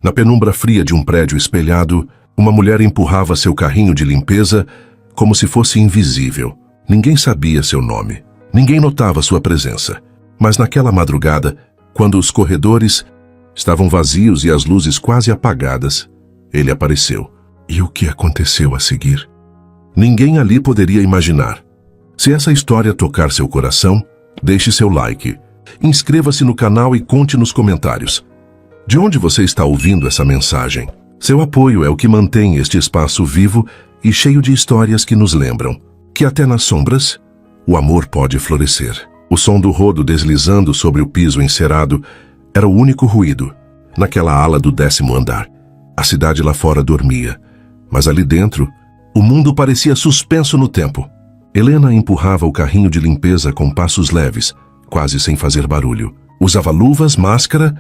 Na penumbra fria de um prédio espelhado, uma mulher empurrava seu carrinho de limpeza como se fosse invisível. Ninguém sabia seu nome. Ninguém notava sua presença. Mas naquela madrugada, quando os corredores estavam vazios e as luzes quase apagadas, ele apareceu. E o que aconteceu a seguir? Ninguém ali poderia imaginar. Se essa história tocar seu coração, deixe seu like. Inscreva-se no canal e conte nos comentários. De onde você está ouvindo essa mensagem? Seu apoio é o que mantém este espaço vivo e cheio de histórias que nos lembram que até nas sombras, o amor pode florescer. O som do rodo deslizando sobre o piso encerado era o único ruído naquela ala do 10º andar. A cidade lá fora dormia, mas ali dentro, o mundo parecia suspenso no tempo. Helena empurrava o carrinho de limpeza com passos leves, quase sem fazer barulho. Usava luvas, máscara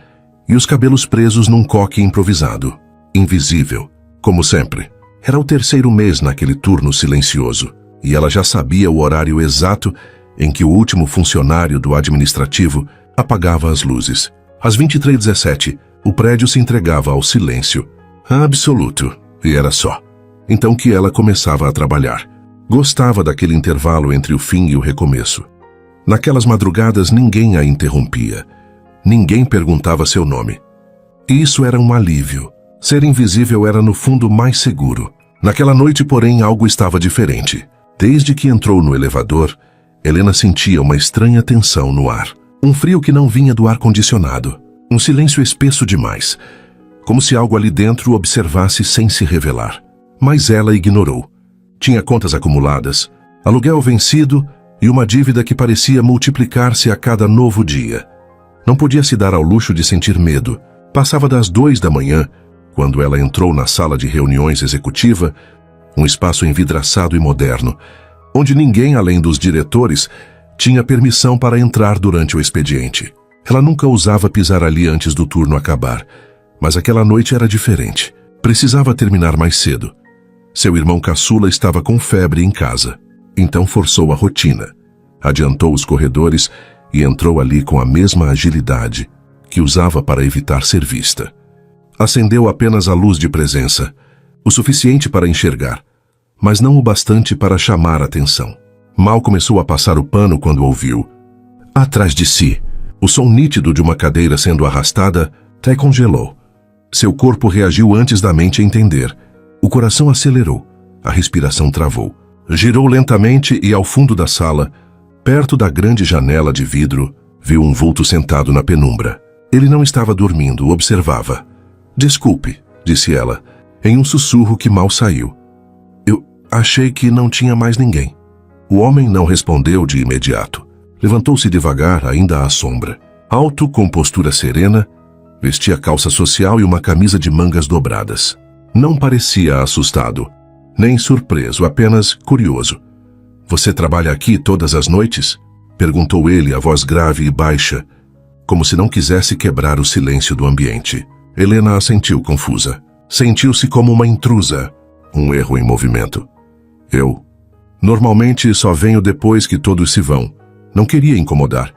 e os cabelos presos num coque improvisado. Invisível, como sempre. Era o 3º mês naquele turno silencioso, e ela já sabia o horário exato em que o último funcionário do administrativo apagava as luzes. Às 23h17, o prédio se entregava ao silêncio absoluto, e era só. Então que ela começava a trabalhar. Gostava daquele intervalo entre o fim e o recomeço. Naquelas madrugadas ninguém a interrompia. Ninguém perguntava seu nome. E isso era um alívio. Ser invisível era no fundo mais seguro. Naquela noite, porém, algo estava diferente. Desde que entrou no elevador, Helena sentia uma estranha tensão no ar. Um frio que não vinha do ar-condicionado. Um silêncio espesso demais. Como se algo ali dentro observasse sem se revelar. Mas ela ignorou. Tinha contas acumuladas, aluguel vencido e uma dívida que parecia multiplicar-se a cada novo dia. Não podia se dar ao luxo de sentir medo. Passava das 2 da manhã, quando ela entrou na sala de reuniões executiva, um espaço envidraçado e moderno, onde ninguém além dos diretores tinha permissão para entrar durante o expediente. Ela nunca ousava pisar ali antes do turno acabar, mas aquela noite era diferente. Precisava terminar mais cedo. Seu irmão caçula estava com febre em casa, então forçou a rotina. Adiantou os corredores e entrou ali com a mesma agilidade que usava para evitar ser vista. Acendeu apenas a luz de presença, o suficiente para enxergar, mas não o bastante para chamar a atenção. Mal começou a passar o pano quando ouviu, atrás de si, o som nítido de uma cadeira sendo arrastada até congelou. Seu corpo reagiu antes da mente entender. O coração acelerou, a respiração travou. Girou lentamente e ao fundo da sala, perto da grande janela de vidro, viu um vulto sentado na penumbra. Ele não estava dormindo, observava. Desculpe, disse ela, em um sussurro que mal saiu. Eu achei que não tinha mais ninguém. O homem não respondeu de imediato. Levantou-se devagar, ainda à sombra. Alto, com postura serena, vestia calça social e uma camisa de mangas dobradas. Não parecia assustado, nem surpreso, apenas curioso. Você trabalha aqui todas as noites? Perguntou ele, a voz grave e baixa, como se não quisesse quebrar o silêncio do ambiente. Helena assentiu confusa. Sentiu-se como uma intrusa, um erro em movimento. Eu, normalmente só venho depois que todos se vão. Não queria incomodar.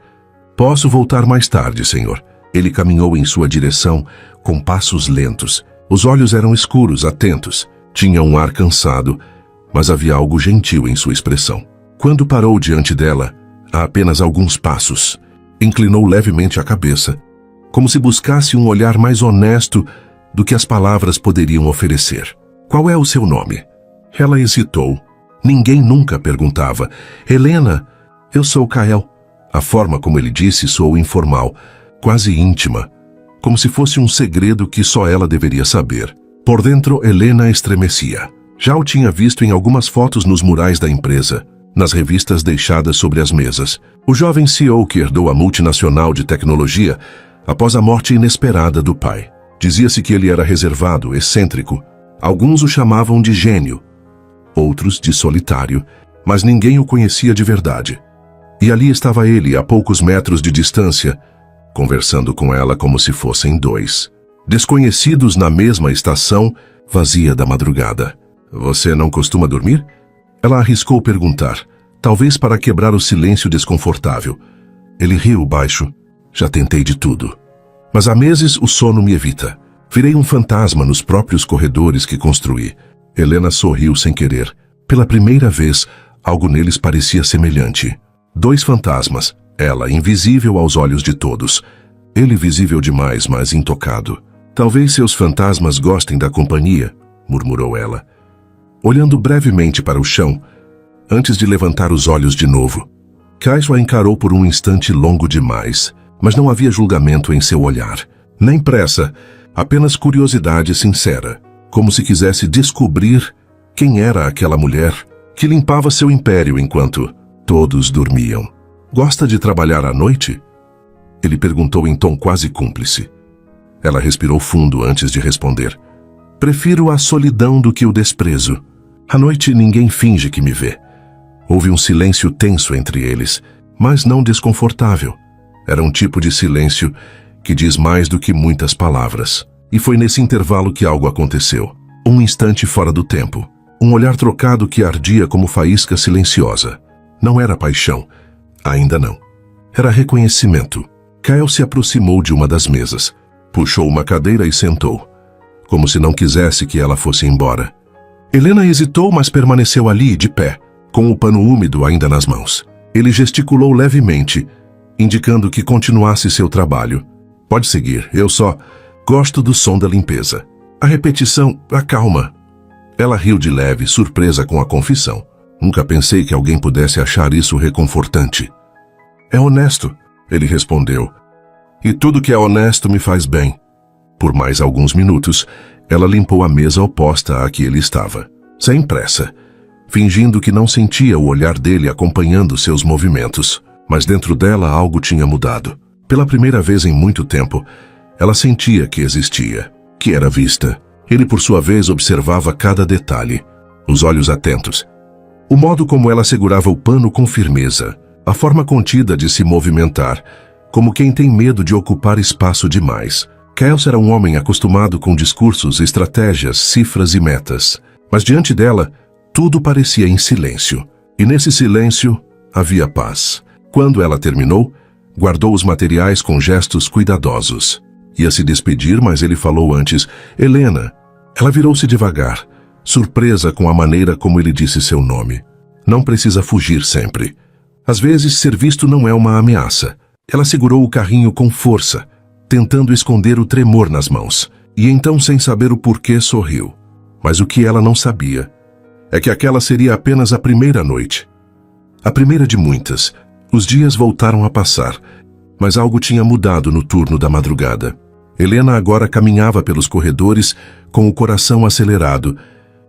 Posso voltar mais tarde, senhor. Ele caminhou em sua direção com passos lentos. Os olhos eram escuros, atentos. Tinha um ar cansado, mas havia algo gentil em sua expressão. Quando parou diante dela, a apenas alguns passos, inclinou levemente a cabeça, como se buscasse um olhar mais honesto do que as palavras poderiam oferecer. Qual é o seu nome? Ela hesitou. Ninguém nunca perguntava. Helena, eu sou Kael. A forma como ele disse soou informal, quase íntima, como se fosse um segredo que só ela deveria saber. Por dentro, Helena estremecia. Já o tinha visto em algumas fotos nos murais da empresa, nas revistas deixadas sobre as mesas. O jovem CEO que herdou a multinacional de tecnologia após a morte inesperada do pai. Dizia-se que ele era reservado, excêntrico. Alguns o chamavam de gênio, outros de solitário, mas ninguém o conhecia de verdade. E ali estava ele, a poucos metros de distância, conversando com ela como se fossem dois. Desconhecidos na mesma estação, vazia da madrugada. Você não costuma dormir? Ela arriscou perguntar, talvez para quebrar o silêncio desconfortável. Ele riu baixo. Já tentei de tudo. Mas há meses o sono me evita. Virei um fantasma nos próprios corredores que construí. Helena sorriu sem querer. Pela primeira vez, algo neles parecia semelhante. 2 fantasmas, ela invisível aos olhos de todos. Ele visível demais, mas intocado. Talvez seus fantasmas gostem da companhia, murmurou ela, olhando brevemente para o chão, antes de levantar os olhos de novo. Kyle a encarou por um instante longo demais, mas não havia julgamento em seu olhar. Nem pressa, apenas curiosidade sincera, como se quisesse descobrir quem era aquela mulher que limpava seu império enquanto todos dormiam. Gosta de trabalhar à noite? Ele perguntou em tom quase cúmplice. Ela respirou fundo antes de responder. Prefiro a solidão do que o desprezo. À noite ninguém finge que me vê. Houve um silêncio tenso entre eles, mas não desconfortável. Era um tipo de silêncio que diz mais do que muitas palavras. E foi nesse intervalo que algo aconteceu. Um instante fora do tempo. Um olhar trocado que ardia como faísca silenciosa. Não era paixão. Ainda não. Era reconhecimento. Kyle se aproximou de uma das mesas. Puxou uma cadeira e sentou, como se não quisesse que ela fosse embora. Helena hesitou, mas permaneceu ali, de pé, com o pano úmido ainda nas mãos. Ele gesticulou levemente, indicando que continuasse seu trabalho. Pode seguir, eu só gosto do som da limpeza. A repetição acalma. Ela riu de leve, surpresa com a confissão. Nunca pensei que alguém pudesse achar isso reconfortante. É honesto, ele respondeu. E tudo que é honesto me faz bem. Por mais alguns minutos, ela limpou a mesa oposta à que ele estava, sem pressa, fingindo que não sentia o olhar dele acompanhando seus movimentos. Mas dentro dela algo tinha mudado. Pela primeira vez em muito tempo, ela sentia que existia, que era vista. Ele, por sua vez, observava cada detalhe, os olhos atentos. O modo como ela segurava o pano com firmeza, a forma contida de se movimentar, como quem tem medo de ocupar espaço demais. Kyle era um homem acostumado com discursos, estratégias, cifras e metas. Mas diante dela, tudo parecia em silêncio. E nesse silêncio, havia paz. Quando ela terminou, guardou os materiais com gestos cuidadosos. Ia se despedir, mas ele falou antes, Helena. Ela virou-se devagar, surpresa com a maneira como ele disse seu nome. Não precisa fugir sempre. Às vezes, ser visto não é uma ameaça. Ela segurou o carrinho com força, tentando esconder o tremor nas mãos. E então, sem saber o porquê, sorriu. Mas o que ela não sabia é que aquela seria apenas a primeira noite. A primeira de muitas. Os dias voltaram a passar, mas algo tinha mudado no turno da madrugada. Helena agora caminhava pelos corredores com o coração acelerado,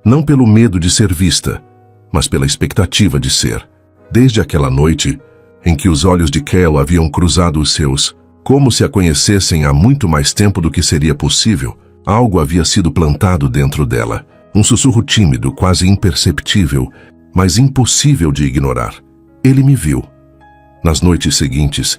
não pelo medo de ser vista, mas pela expectativa de ser. Desde aquela noite, em que os olhos de Kyle haviam cruzado os seus, como se a conhecessem há muito mais tempo do que seria possível, algo havia sido plantado dentro dela. Um sussurro tímido, quase imperceptível, mas impossível de ignorar. Ele me viu. Nas noites seguintes,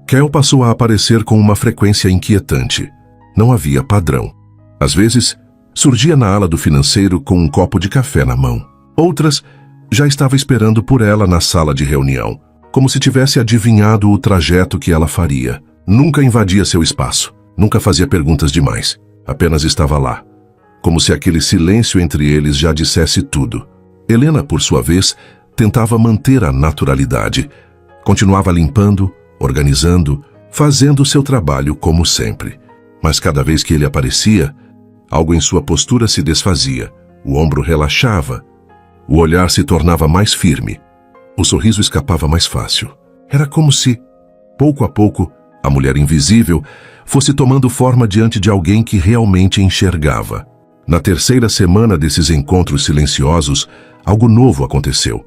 Kyle passou a aparecer com uma frequência inquietante. Não havia padrão. Às vezes, surgia na ala do financeiro com um copo de café na mão. Outras, já estava esperando por ela na sala de reunião, como se tivesse adivinhado o trajeto que ela faria. Nunca invadia seu espaço, nunca fazia perguntas demais. Apenas estava lá, como se aquele silêncio entre eles já dissesse tudo. Helena, por sua vez, tentava manter a naturalidade. Continuava limpando, organizando, fazendo seu trabalho como sempre. Mas cada vez que ele aparecia, algo em sua postura se desfazia, o ombro relaxava, o olhar se tornava mais firme, o sorriso escapava mais fácil. Era como se, pouco a pouco, a mulher invisível fosse tomando forma diante de alguém que realmente enxergava. Na terceira semana desses encontros silenciosos, algo novo aconteceu.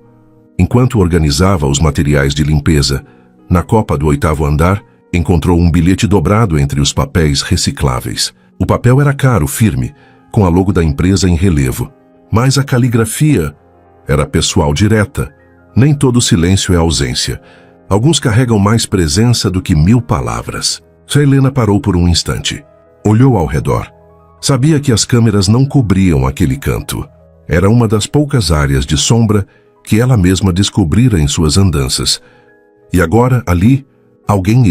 Enquanto organizava os materiais de limpeza, na copa do 8º andar, encontrou um bilhete dobrado entre os papéis recicláveis. O papel era caro, firme, com a logo da empresa em relevo. Mas a caligrafia era pessoal direta. Nem todo silêncio é ausência. Alguns carregam mais presença do que 1000 palavras. Helena parou por um instante. Olhou ao redor. Sabia que as câmeras não cobriam aquele canto. Era uma das poucas áreas de sombra que ela mesma descobrira em suas andanças. E agora, ali, alguém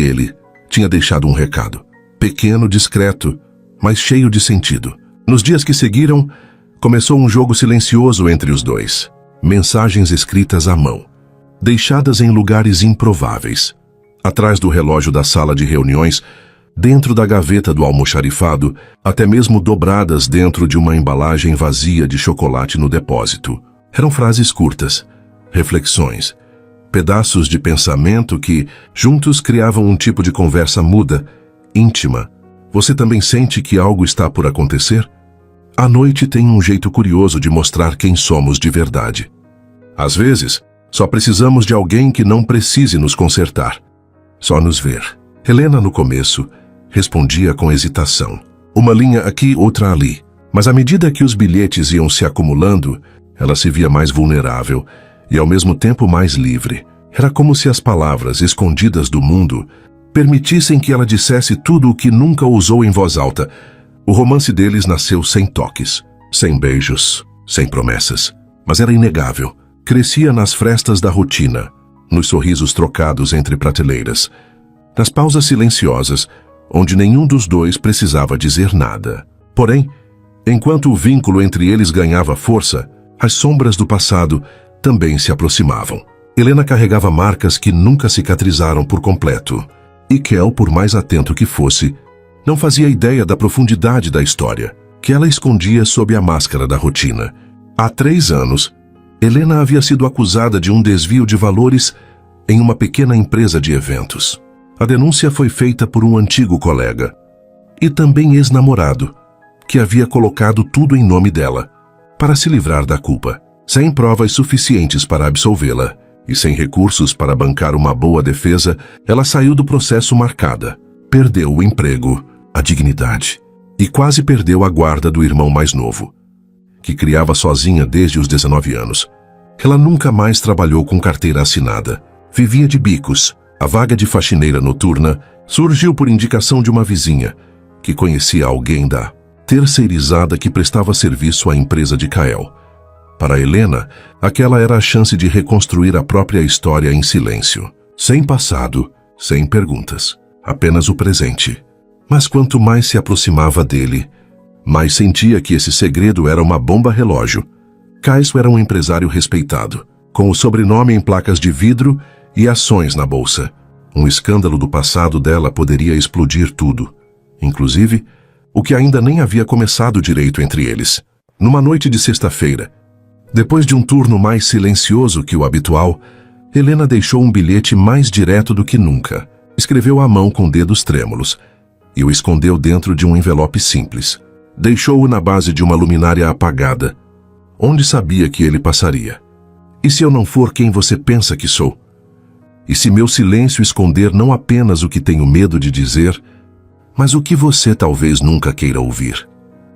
tinha deixado um recado. Pequeno, discreto, mas cheio de sentido. Nos dias que seguiram, começou um jogo silencioso entre os dois. Mensagens escritas à mão, deixadas em lugares improváveis. Atrás do relógio da sala de reuniões, dentro da gaveta do almoxarifado, até mesmo dobradas dentro de uma embalagem vazia de chocolate no depósito. Eram frases curtas, reflexões, pedaços de pensamento que, juntos, criavam um tipo de conversa muda, íntima. Você também sente que algo está por acontecer? A noite tem um jeito curioso de mostrar quem somos de verdade. Às vezes, só precisamos de alguém que não precise nos consertar, só nos ver. Helena, no começo, respondia com hesitação. Uma linha aqui, outra ali. Mas à medida que os bilhetes iam se acumulando, ela se via mais vulnerável e ao mesmo tempo mais livre. Era como se as palavras escondidas do mundo permitissem que ela dissesse tudo o que nunca ousou em voz alta. O romance deles nasceu sem toques, sem beijos, sem promessas. Mas era inegável. Crescia nas frestas da rotina, nos sorrisos trocados entre prateleiras, nas pausas silenciosas, onde nenhum dos dois precisava dizer nada. Porém, enquanto o vínculo entre eles ganhava força, as sombras do passado também se aproximavam. Helena carregava marcas que nunca cicatrizaram por completo. E Kel, por mais atento que fosse, não fazia ideia da profundidade da história, que ela escondia sob a máscara da rotina. Há 3 anos, Helena havia sido acusada de um desvio de valores em uma pequena empresa de eventos. A denúncia foi feita por um antigo colega e também ex-namorado, que havia colocado tudo em nome dela, para se livrar da culpa. Sem provas suficientes para absolvê-la e sem recursos para bancar uma boa defesa, ela saiu do processo marcada, perdeu o emprego, a dignidade e quase perdeu a guarda do irmão mais novo, que criava sozinha desde os 19 anos. Ela nunca mais trabalhou com carteira assinada. Vivia de bicos. A vaga de faxineira noturna surgiu por indicação de uma vizinha, que conhecia alguém da terceirizada que prestava serviço à empresa de Kael. Para Helena, aquela era a chance de reconstruir a própria história em silêncio. Sem passado, sem perguntas. Apenas o presente. Mas quanto mais se aproximava dele, mais sentia que esse segredo era uma bomba relógio. Kaiso era um empresário respeitado, com o sobrenome em placas de vidro e ações na bolsa. Um escândalo do passado dela poderia explodir tudo, inclusive o que ainda nem havia começado direito entre eles. Numa noite de sexta-feira, depois de um turno mais silencioso que o habitual, Helena deixou um bilhete mais direto do que nunca. Escreveu à mão com dedos trêmulos e o escondeu dentro de um envelope simples. Deixou-o na base de uma luminária apagada, onde sabia que ele passaria. E se eu não for quem você pensa que sou? E se meu silêncio esconder não apenas o que tenho medo de dizer, mas o que você talvez nunca queira ouvir?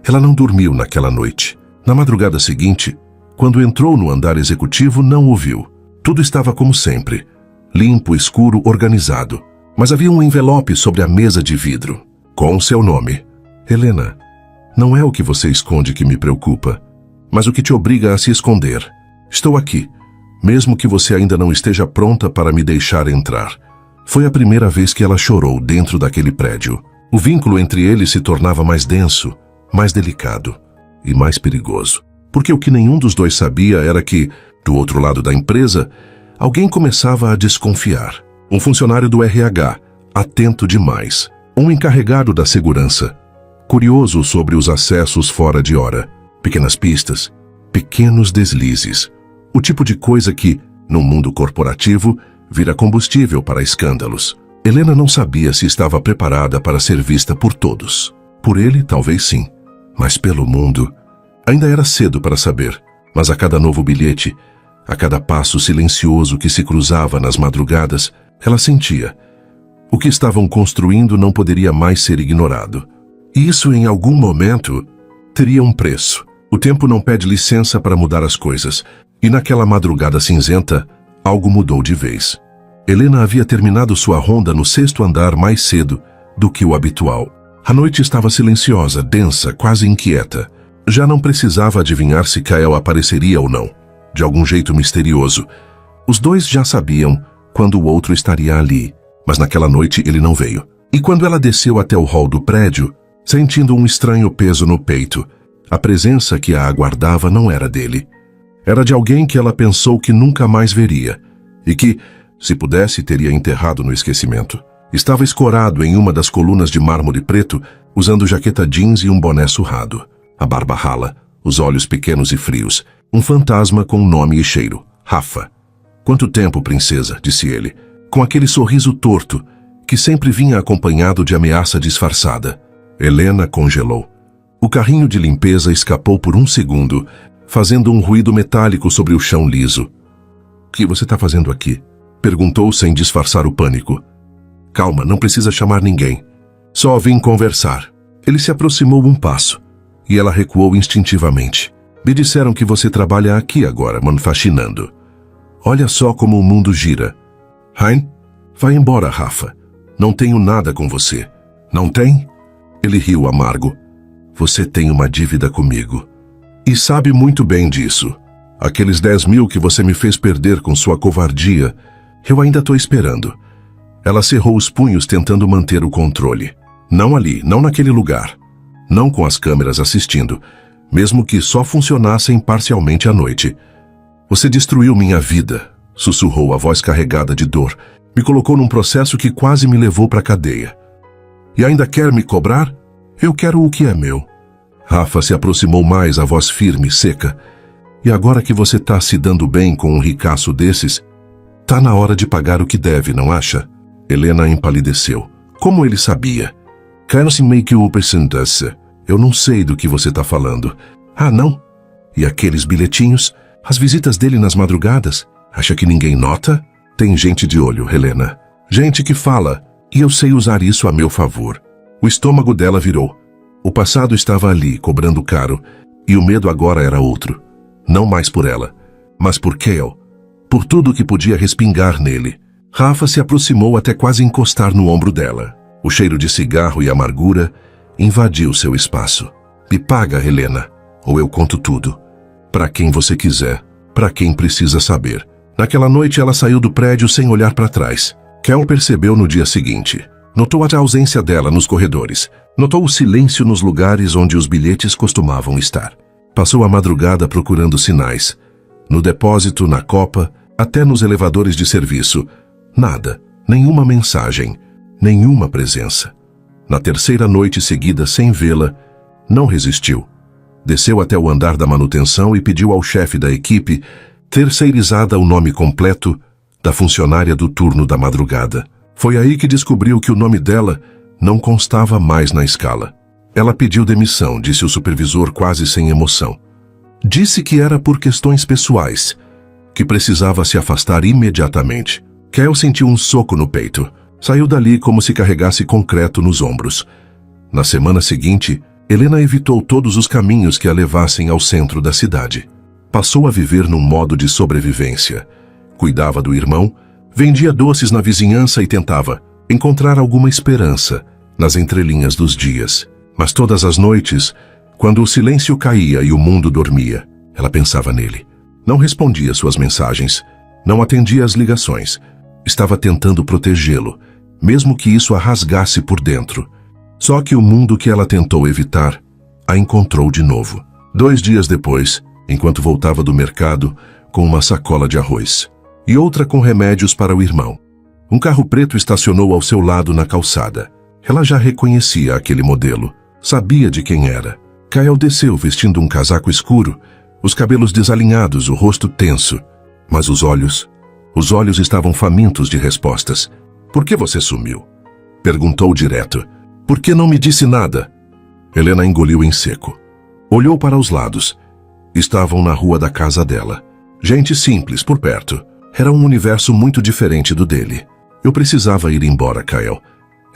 Ela não dormiu naquela noite. Na madrugada seguinte, quando entrou no andar executivo, não o viu. Tudo estava como sempre, limpo, escuro, organizado. Mas havia um envelope sobre a mesa de vidro, com seu nome. Helena, não é o que você esconde que me preocupa, mas o que te obriga a se esconder. Estou aqui, mesmo que você ainda não esteja pronta para me deixar entrar. Foi a primeira vez que ela chorou dentro daquele prédio. O vínculo entre eles se tornava mais denso, mais delicado e mais perigoso. Porque o que nenhum dos dois sabia era que, do outro lado da empresa, alguém começava a desconfiar. Um funcionário do RH, atento demais. Um encarregado da segurança, curioso sobre os acessos fora de hora. Pequenas pistas, pequenos deslizes. O tipo de coisa que, num mundo corporativo, vira combustível para escândalos. Helena não sabia se estava preparada para ser vista por todos. Por ele, talvez sim. Mas pelo mundo, ainda era cedo para saber. Mas a cada novo bilhete, a cada passo silencioso que se cruzava nas madrugadas, ela sentia. O que estavam construindo não poderia mais ser ignorado. E isso, em algum momento, teria um preço. O tempo não pede licença para mudar as coisas. E naquela madrugada cinzenta, algo mudou de vez. Helena havia terminado sua ronda no 6º andar mais cedo do que o habitual. A noite estava silenciosa, densa, quase inquieta. Já não precisava adivinhar se Kael apareceria ou não. De algum jeito misterioso. Os dois já sabiam quando o outro estaria ali, mas naquela noite ele não veio. E quando ela desceu até o hall do prédio, sentindo um estranho peso no peito. A presença que a aguardava não era dele. Era de alguém que ela pensou que nunca mais veria e que, se pudesse, teria enterrado no esquecimento. Estava escorado em uma das colunas de mármore preto, usando jaqueta jeans e um boné surrado. A barba rala, os olhos pequenos e frios. Um fantasma com nome e cheiro. Rafa. Quanto tempo, princesa, disse ele, com aquele sorriso torto, que sempre vinha acompanhado de ameaça disfarçada. Helena congelou. O carrinho de limpeza escapou por um segundo, fazendo um ruído metálico sobre o chão liso. O que você está fazendo aqui? Perguntou sem disfarçar o pânico. Calma, não precisa chamar ninguém. Só vim conversar. Ele se aproximou um passo, e ela recuou instintivamente. Me disseram que você trabalha aqui agora, manfaxinando. Olha só como o mundo gira. Hein? Vai embora, Rafa. Não tenho nada com você. Não tem? Ele riu amargo. Você tem uma dívida comigo. E sabe muito bem disso. Aqueles 10 mil que você me fez perder com sua covardia, eu ainda estou esperando. Ela cerrou os punhos tentando manter o controle. Não ali, não naquele lugar. Não com as câmeras assistindo, mesmo que só funcionassem parcialmente à noite. Você destruiu minha vida, sussurrou a voz carregada de dor. Me colocou num processo que quase me levou para a cadeia. E ainda quer me cobrar? Eu quero o que é meu. Rafa se aproximou mais, a voz firme e seca. E agora que você está se dando bem com um ricaço desses, tá na hora de pagar o que deve, não acha? Helena empalideceu. Como ele sabia? Quero-se meio que o percentasse. Eu não sei do que você está falando. Ah, não? E aqueles bilhetinhos? As visitas dele nas madrugadas? Acha que ninguém nota? Tem gente de olho, Helena. Gente que fala, e eu sei usar isso a meu favor. O estômago dela virou. O passado estava ali, cobrando caro, e o medo agora era outro. Não mais por ela, mas por Cale. Por tudo que podia respingar nele. Rafa se aproximou até quase encostar no ombro dela. O cheiro de cigarro e amargura invadiu seu espaço. Me paga, Helena, ou eu conto tudo. Para quem você quiser, para quem precisa saber. Naquela noite ela saiu do prédio sem olhar para trás. Cale percebeu no dia seguinte. Notou a ausência dela nos corredores. Notou o silêncio nos lugares onde os bilhetes costumavam estar. Passou a madrugada procurando sinais. No depósito, na copa, até nos elevadores de serviço. Nada, nenhuma mensagem, nenhuma presença. Na terceira noite seguida sem vê-la, não resistiu. Desceu até o andar da manutenção e pediu ao chefe da equipe terceirizada o nome completo da funcionária do turno da madrugada. Foi aí que descobriu que o nome dela não constava mais na escala. Ela pediu demissão, disse o supervisor quase sem emoção. Disse que era por questões pessoais, que precisava se afastar imediatamente. Cale sentiu um soco no peito. Saiu dali como se carregasse concreto nos ombros. Na semana seguinte, Helena evitou todos os caminhos que a levassem ao centro da cidade. Passou a viver num modo de sobrevivência. Cuidava do irmão, vendia doces na vizinhança e tentava encontrar alguma esperança nas entrelinhas dos dias. Mas todas as noites, quando o silêncio caía e o mundo dormia, ela pensava nele. Não respondia suas mensagens, não atendia às ligações. Estava tentando protegê-lo, mesmo que isso a rasgasse por dentro. Só que o mundo que ela tentou evitar, a encontrou de novo. 2 dias depois, enquanto voltava do mercado, com uma sacola de arroz e outra com remédios para o irmão. Um carro preto estacionou ao seu lado na calçada. Ela já reconhecia aquele modelo, sabia de quem era. Cale desceu vestindo um casaco escuro, os cabelos desalinhados, o rosto tenso. Mas os olhos estavam famintos de respostas. Por que você sumiu? Perguntou direto. Por que não me disse nada? Helena engoliu em seco. Olhou para os lados. Estavam na rua da casa dela. Gente simples por perto. Era um universo muito diferente do dele. Eu precisava ir embora, Cale.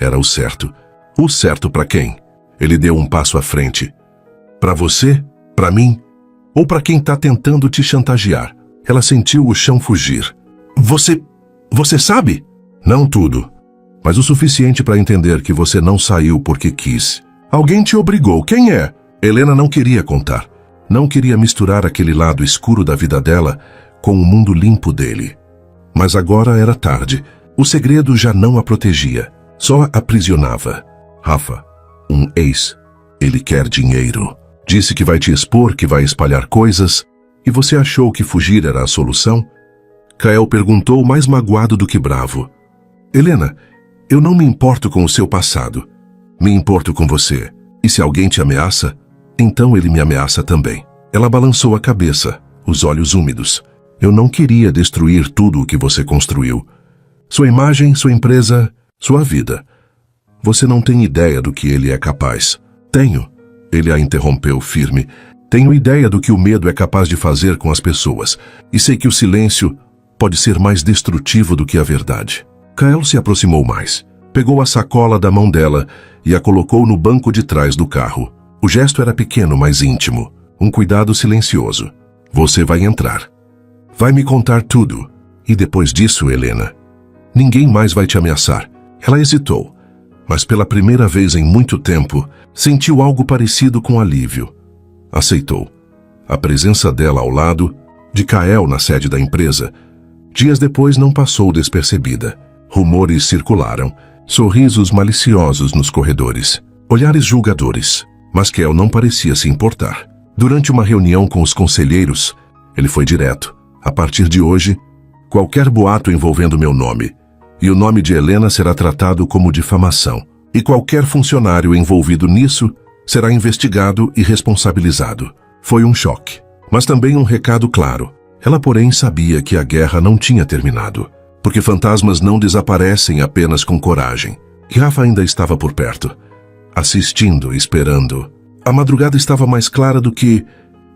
Era o certo. O certo para quem? Ele deu um passo à frente. Para você? Para mim? Ou para quem está tentando te chantagear? Ela sentiu o chão fugir. Você sabe? Não tudo. Mas o suficiente para entender que você não saiu porque quis. Alguém te obrigou. Quem é? Helena não queria contar. Não queria misturar aquele lado escuro da vida dela com o mundo limpo dele. Mas agora era tarde. O segredo já não a protegia. Só a aprisionava. Rafa, um ex, Ele quer dinheiro. Disse que vai te expor, que vai espalhar coisas, e você achou que fugir era a solução? Kael perguntou, mais magoado do que bravo. Helena, eu não me importo com o seu passado. Me importo com você. E se alguém te ameaça, então ele me ameaça também. Ela balançou a cabeça, os olhos úmidos. Eu não queria destruir tudo o que você construiu. Sua imagem, sua empresa, sua vida. Você não tem ideia do que ele é capaz. Tenho. Ele a interrompeu firme. Tenho ideia do que o medo é capaz de fazer com as pessoas. E sei que o silêncio pode ser mais destrutivo do que a verdade. Kael se aproximou mais. Pegou a sacola da mão dela e a colocou no banco de trás do carro. O gesto era pequeno, mas íntimo. Um cuidado silencioso. Você vai entrar. Vai me contar tudo. E depois disso, Helena, ninguém mais vai te ameaçar. Ela hesitou, mas pela primeira vez em muito tempo, sentiu algo parecido com alívio. Aceitou. A presença dela ao lado, de Kael na sede da empresa, dias depois não passou despercebida. Rumores circularam, sorrisos maliciosos nos corredores, olhares julgadores, mas Kael não parecia se importar. Durante uma reunião com os conselheiros, ele foi direto. A partir de hoje, qualquer boato envolvendo meu nome e o nome de Helena será tratado como difamação. E qualquer funcionário envolvido nisso será investigado e responsabilizado. Foi um choque, mas também um recado claro. Ela, porém, sabia que a guerra não tinha terminado, porque fantasmas não desaparecem apenas com coragem. E Rafa ainda estava por perto, assistindo, esperando. A madrugada estava mais clara do que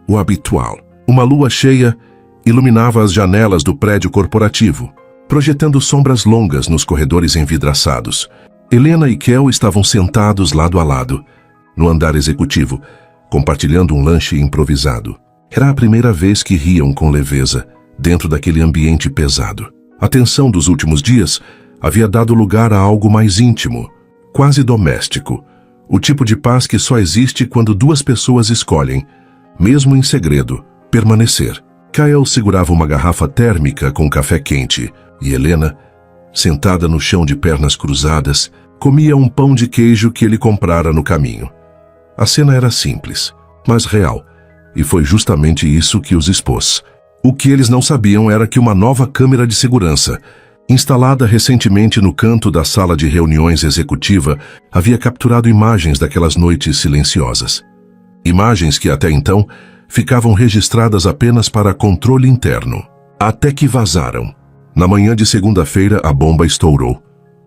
o habitual. Uma lua cheia iluminava as janelas do prédio corporativo, projetando sombras longas nos corredores envidraçados. Helena e Kel estavam sentados lado a lado, no andar executivo, compartilhando um lanche improvisado. Era a primeira vez que riam com leveza, dentro daquele ambiente pesado. A tensão dos últimos dias havia dado lugar a algo mais íntimo, quase doméstico. O tipo de paz que só existe quando duas pessoas escolhem, mesmo em segredo, permanecer. Kael segurava uma garrafa térmica com café quente e Helena, sentada no chão de pernas cruzadas, comia um pão de queijo que ele comprara no caminho. A cena era simples, mas real, e foi justamente isso que os expôs. O que eles não sabiam era que uma nova câmera de segurança, instalada recentemente no canto da sala de reuniões executiva, havia capturado imagens daquelas noites silenciosas. Imagens que até então ficavam registradas apenas para controle interno. Até que vazaram. Na manhã de segunda-feira, a bomba estourou.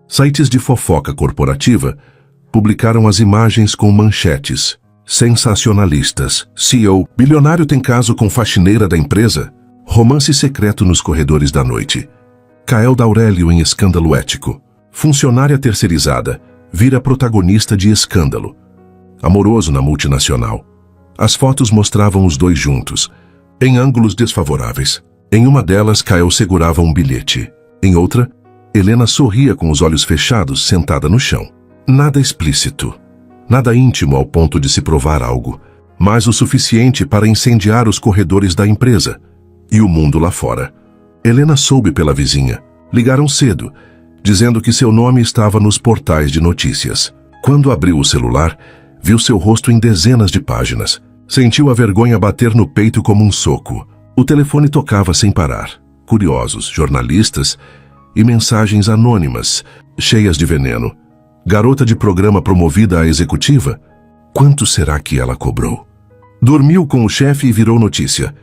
Sites de fofoca corporativa publicaram as imagens com manchetes sensacionalistas. CEO, bilionário tem caso com faxineira da empresa. Romance secreto nos corredores da noite. Kael Daurélio em escândalo ético. Funcionária terceirizada vira protagonista de escândalo. Amoroso na multinacional. As fotos mostravam os dois juntos, em ângulos desfavoráveis. Em uma delas, Kael segurava um bilhete. Em outra, Helena sorria com os olhos fechados, sentada no chão. Nada explícito. Nada íntimo ao ponto de se provar algo, mas o suficiente para incendiar os corredores da empresa e o mundo lá fora. Helena soube pela vizinha. Ligaram cedo, dizendo que seu nome estava nos portais de notícias. Quando abriu o celular, viu seu rosto em dezenas de páginas. Sentiu a vergonha bater no peito como um soco. O telefone tocava sem parar. Curiosos, jornalistas e mensagens anônimas, cheias de veneno. Garota de programa promovida à executiva? Quanto será que ela cobrou? Dormiu com o chefe e virou notícia.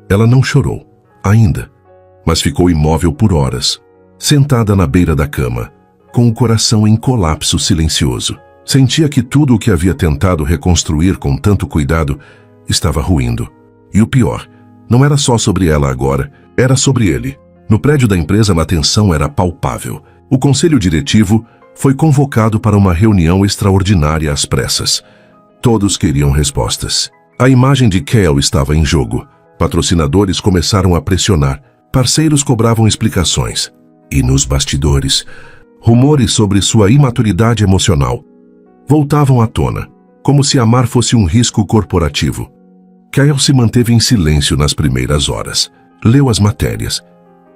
Ela não chorou, ainda, mas ficou imóvel por horas, sentada na beira da cama, com o coração em colapso silencioso. Sentia que tudo o que havia tentado reconstruir com tanto cuidado estava ruindo. E o pior, não era só sobre ela agora, era sobre ele. No prédio da empresa, a tensão era palpável. O conselho diretivo foi convocado para uma reunião extraordinária às pressas. Todos queriam respostas. A imagem de Kael estava em jogo. Patrocinadores começaram a pressionar. Parceiros cobravam explicações. E nos bastidores, rumores sobre sua imaturidade emocional voltavam à tona, como se amar fosse um risco corporativo. Kael se manteve em silêncio nas primeiras horas. Leu as matérias.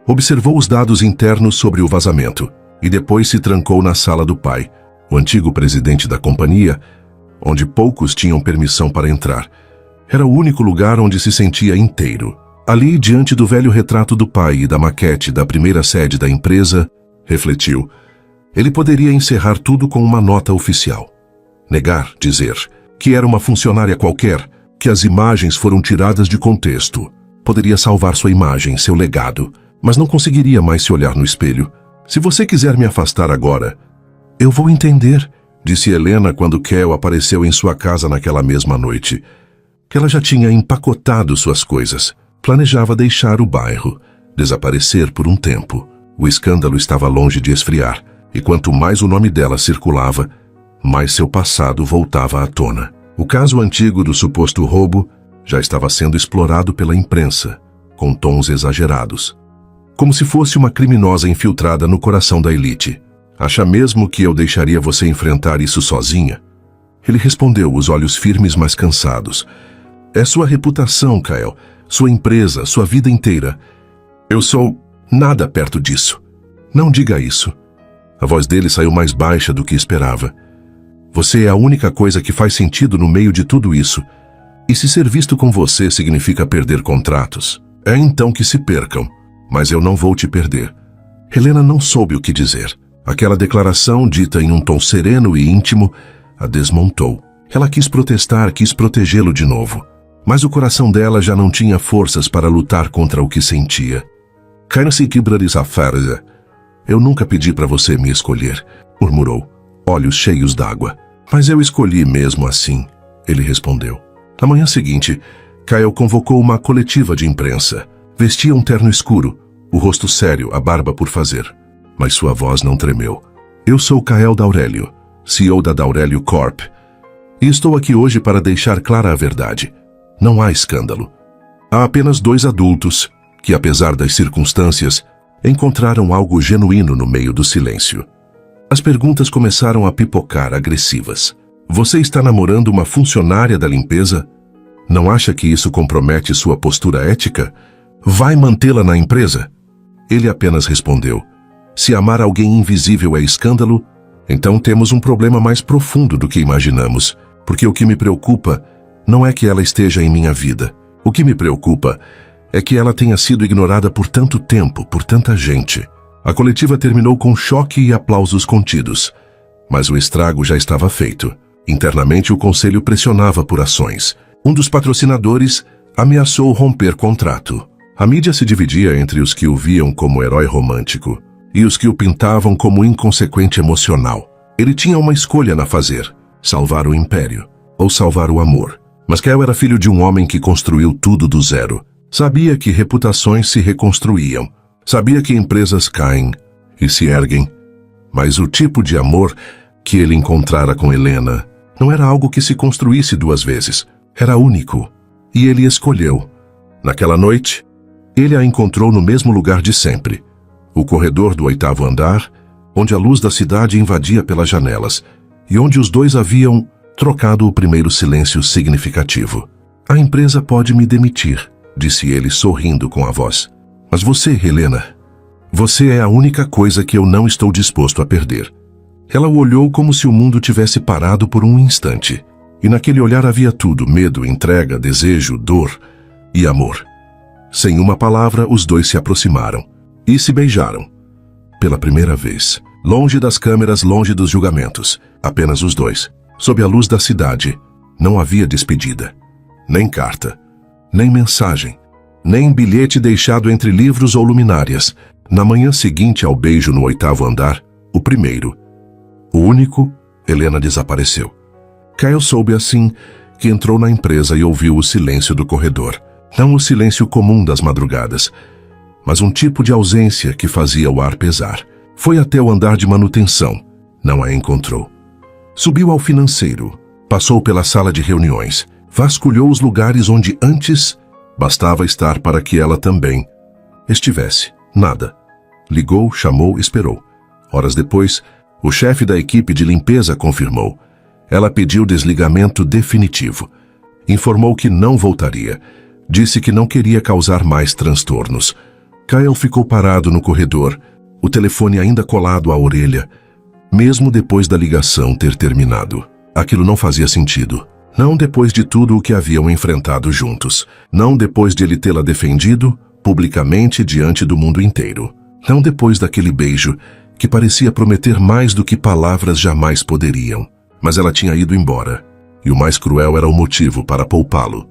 Observou os dados internos sobre o vazamento e depois se trancou na sala do pai, o antigo presidente da companhia, onde poucos tinham permissão para entrar. Era o único lugar onde se sentia inteiro. Ali, diante do velho retrato do pai e da maquete da primeira sede da empresa, refletiu. Ele poderia encerrar tudo com uma nota oficial. Negar, dizer que era uma funcionária qualquer, que as imagens foram tiradas de contexto. Poderia salvar sua imagem, seu legado, mas não conseguiria mais se olhar no espelho. Se você quiser me afastar agora, eu vou entender, disse Helena quando Kel apareceu em sua casa naquela mesma noite. Ela já tinha empacotado suas coisas. Planejava deixar o bairro, desaparecer por um tempo. O escândalo estava longe de esfriar, e quanto mais o nome dela circulava, mais seu passado voltava à tona. O caso antigo do suposto roubo já estava sendo explorado pela imprensa, com tons exagerados. Como se fosse uma criminosa infiltrada no coração da elite. Acha mesmo que eu deixaria você enfrentar isso sozinha? Ele respondeu, os olhos firmes, mas cansados. É sua reputação, Kyle. Sua empresa, sua vida inteira. Eu sou nada perto disso. Não diga isso. A voz dele saiu mais baixa do que esperava. Você é a única coisa que faz sentido no meio de tudo isso. E se ser visto com você significa perder contratos, é então que se percam. Mas eu não vou te perder. Helena não soube o que dizer. Aquela declaração, dita em um tom sereno e íntimo, a desmontou. Ela quis protestar, quis protegê-lo de novo. Mas o coração dela já não tinha forças para lutar contra o que sentia. Eu nunca pedi para você me escolher, murmurou, olhos cheios d'água. Mas eu escolhi mesmo assim, ele respondeu. Na manhã seguinte, Kyle convocou uma coletiva de imprensa. Vestia um terno escuro, o rosto sério, a barba por fazer. Mas sua voz não tremeu. Eu sou Kyle Daurélio, CEO da Daurélio Corp. E estou aqui hoje para deixar clara a verdade. Não há escândalo. Há apenas 2 adultos que, apesar das circunstâncias, encontraram algo genuíno no meio do silêncio. As perguntas começaram a pipocar, agressivas. Você está namorando uma funcionária da limpeza? Não acha que isso compromete sua postura ética? Vai mantê-la na empresa? Ele apenas respondeu. Se amar alguém invisível é escândalo, então temos um problema mais profundo do que imaginamos, porque o que me preocupa não é que ela esteja em minha vida. O que me preocupa é que ela tenha sido ignorada por tanto tempo, por tanta gente. A coletiva terminou com choque e aplausos contidos. Mas o estrago já estava feito. Internamente, o conselho pressionava por ações. Um dos patrocinadores ameaçou romper contrato. A mídia se dividia entre os que o viam como herói romântico e os que o pintavam como inconsequente emocional. Ele tinha uma escolha na fazer: salvar o império ou salvar o amor. Mas Kyle era filho de um homem que construiu tudo do zero. Sabia que reputações se reconstruíam. Sabia que empresas caem e se erguem. Mas o tipo de amor que ele encontrara com Helena não era algo que se construísse 2 vezes. Era único. E ele escolheu. Naquela noite, ele a encontrou no mesmo lugar de sempre. O corredor do 8º andar, onde a luz da cidade invadia pelas janelas e onde os 2 haviam trocado o primeiro silêncio significativo. A empresa pode me demitir, disse ele sorrindo com a voz. Mas você, Helena, você é a única coisa que eu não estou disposto a perder. Ela o olhou como se o mundo tivesse parado por um instante. E naquele olhar havia tudo: medo, entrega, desejo, dor e amor. Sem uma palavra, os 2 se aproximaram e se beijaram. Pela primeira vez. Longe das câmeras, longe dos julgamentos. Apenas os 2. Sob a luz da cidade, não havia despedida. Nem carta. Nem mensagem. Nem bilhete deixado entre livros ou luminárias. Na manhã seguinte ao beijo no 8º andar, o primeiro, o único, Helena desapareceu. Kyle soube assim que entrou na empresa e ouviu o silêncio do corredor. Não o silêncio comum das madrugadas, mas um tipo de ausência que fazia o ar pesar. Foi até o andar de manutenção. Não a encontrou. Subiu ao financeiro. Passou pela sala de reuniões. Vasculhou os lugares onde antes bastava estar para que ela também estivesse. Nada. Ligou, chamou, esperou. Horas depois, o chefe da equipe de limpeza confirmou. Ela pediu desligamento definitivo. Informou que não voltaria. Disse que não queria causar mais transtornos. Kyle ficou parado no corredor, o telefone ainda colado à orelha, mesmo depois da ligação ter terminado. Aquilo não fazia sentido. Não depois de tudo o que haviam enfrentado juntos. Não depois de ele tê-la defendido publicamente diante do mundo inteiro. Não depois daquele beijo que parecia prometer mais do que palavras jamais poderiam. Mas ela tinha ido embora, e o mais cruel era o motivo para poupá-lo.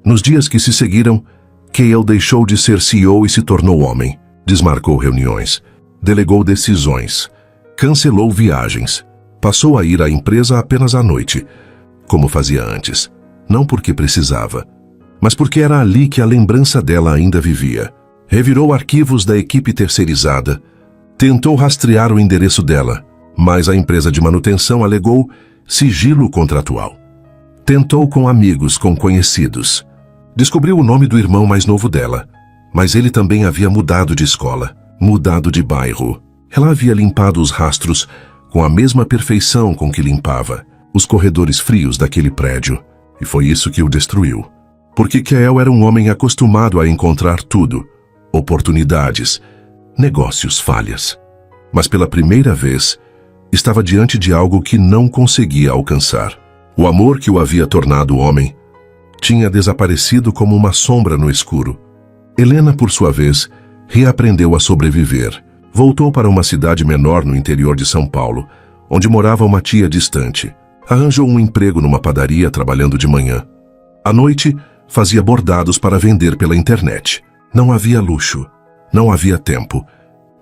Nos dias que se seguiram, Cale deixou de ser CEO e se tornou homem. Desmarcou reuniões, delegou decisões, cancelou viagens, passou a ir à empresa apenas à noite, como fazia antes. Não porque precisava, mas porque era ali que a lembrança dela ainda vivia. Revirou arquivos da equipe terceirizada, tentou rastrear o endereço dela, mas a empresa de manutenção alegou sigilo contratual. Tentou com amigos, com conhecidos. Descobriu o nome do irmão mais novo dela, mas ele também havia mudado de escola, mudado de bairro. Ela havia limpado os rastros com a mesma perfeição com que limpava os corredores frios daquele prédio, e foi isso que o destruiu. Porque Cale era um homem acostumado a encontrar tudo, oportunidades, negócios, falhas. Mas pela primeira vez, estava diante de algo que não conseguia alcançar. O amor que o havia tornado homem tinha desaparecido como uma sombra no escuro. Helena, por sua vez, reaprendeu a sobreviver. Voltou para uma cidade menor no interior de São Paulo, onde morava uma tia distante. Arranjou um emprego numa padaria trabalhando de manhã. À noite, fazia bordados para vender pela internet. Não havia luxo, não havia tempo,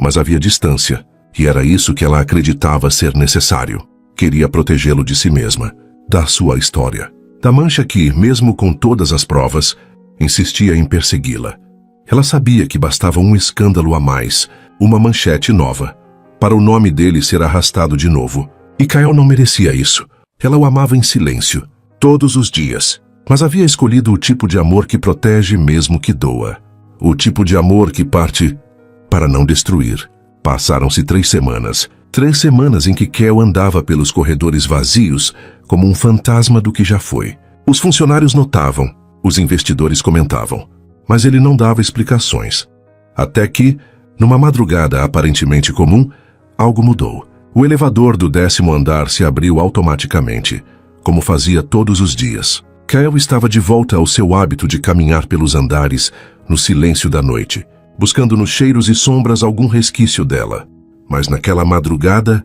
mas havia distância, e era isso que ela acreditava ser necessário. Queria protegê-lo de si mesma, da sua história, da mancha que, mesmo com todas as provas, insistia em persegui-la. Ela sabia que bastava um escândalo a mais, uma manchete nova, para o nome dele ser arrastado de novo. E Cale não merecia isso. Ela o amava em silêncio, todos os dias, mas havia escolhido o tipo de amor que protege mesmo que doa. O tipo de amor que parte para não destruir. Passaram-se 3 semanas. 3 semanas em que Cale andava pelos corredores vazios como um fantasma do que já foi. Os funcionários notavam, os investidores comentavam, mas ele não dava explicações. Até que, numa madrugada aparentemente comum, algo mudou. O elevador do 10º andar se abriu automaticamente, como fazia todos os dias. Cale estava de volta ao seu hábito de caminhar pelos andares no silêncio da noite, buscando nos cheiros e sombras algum resquício dela. Mas naquela madrugada,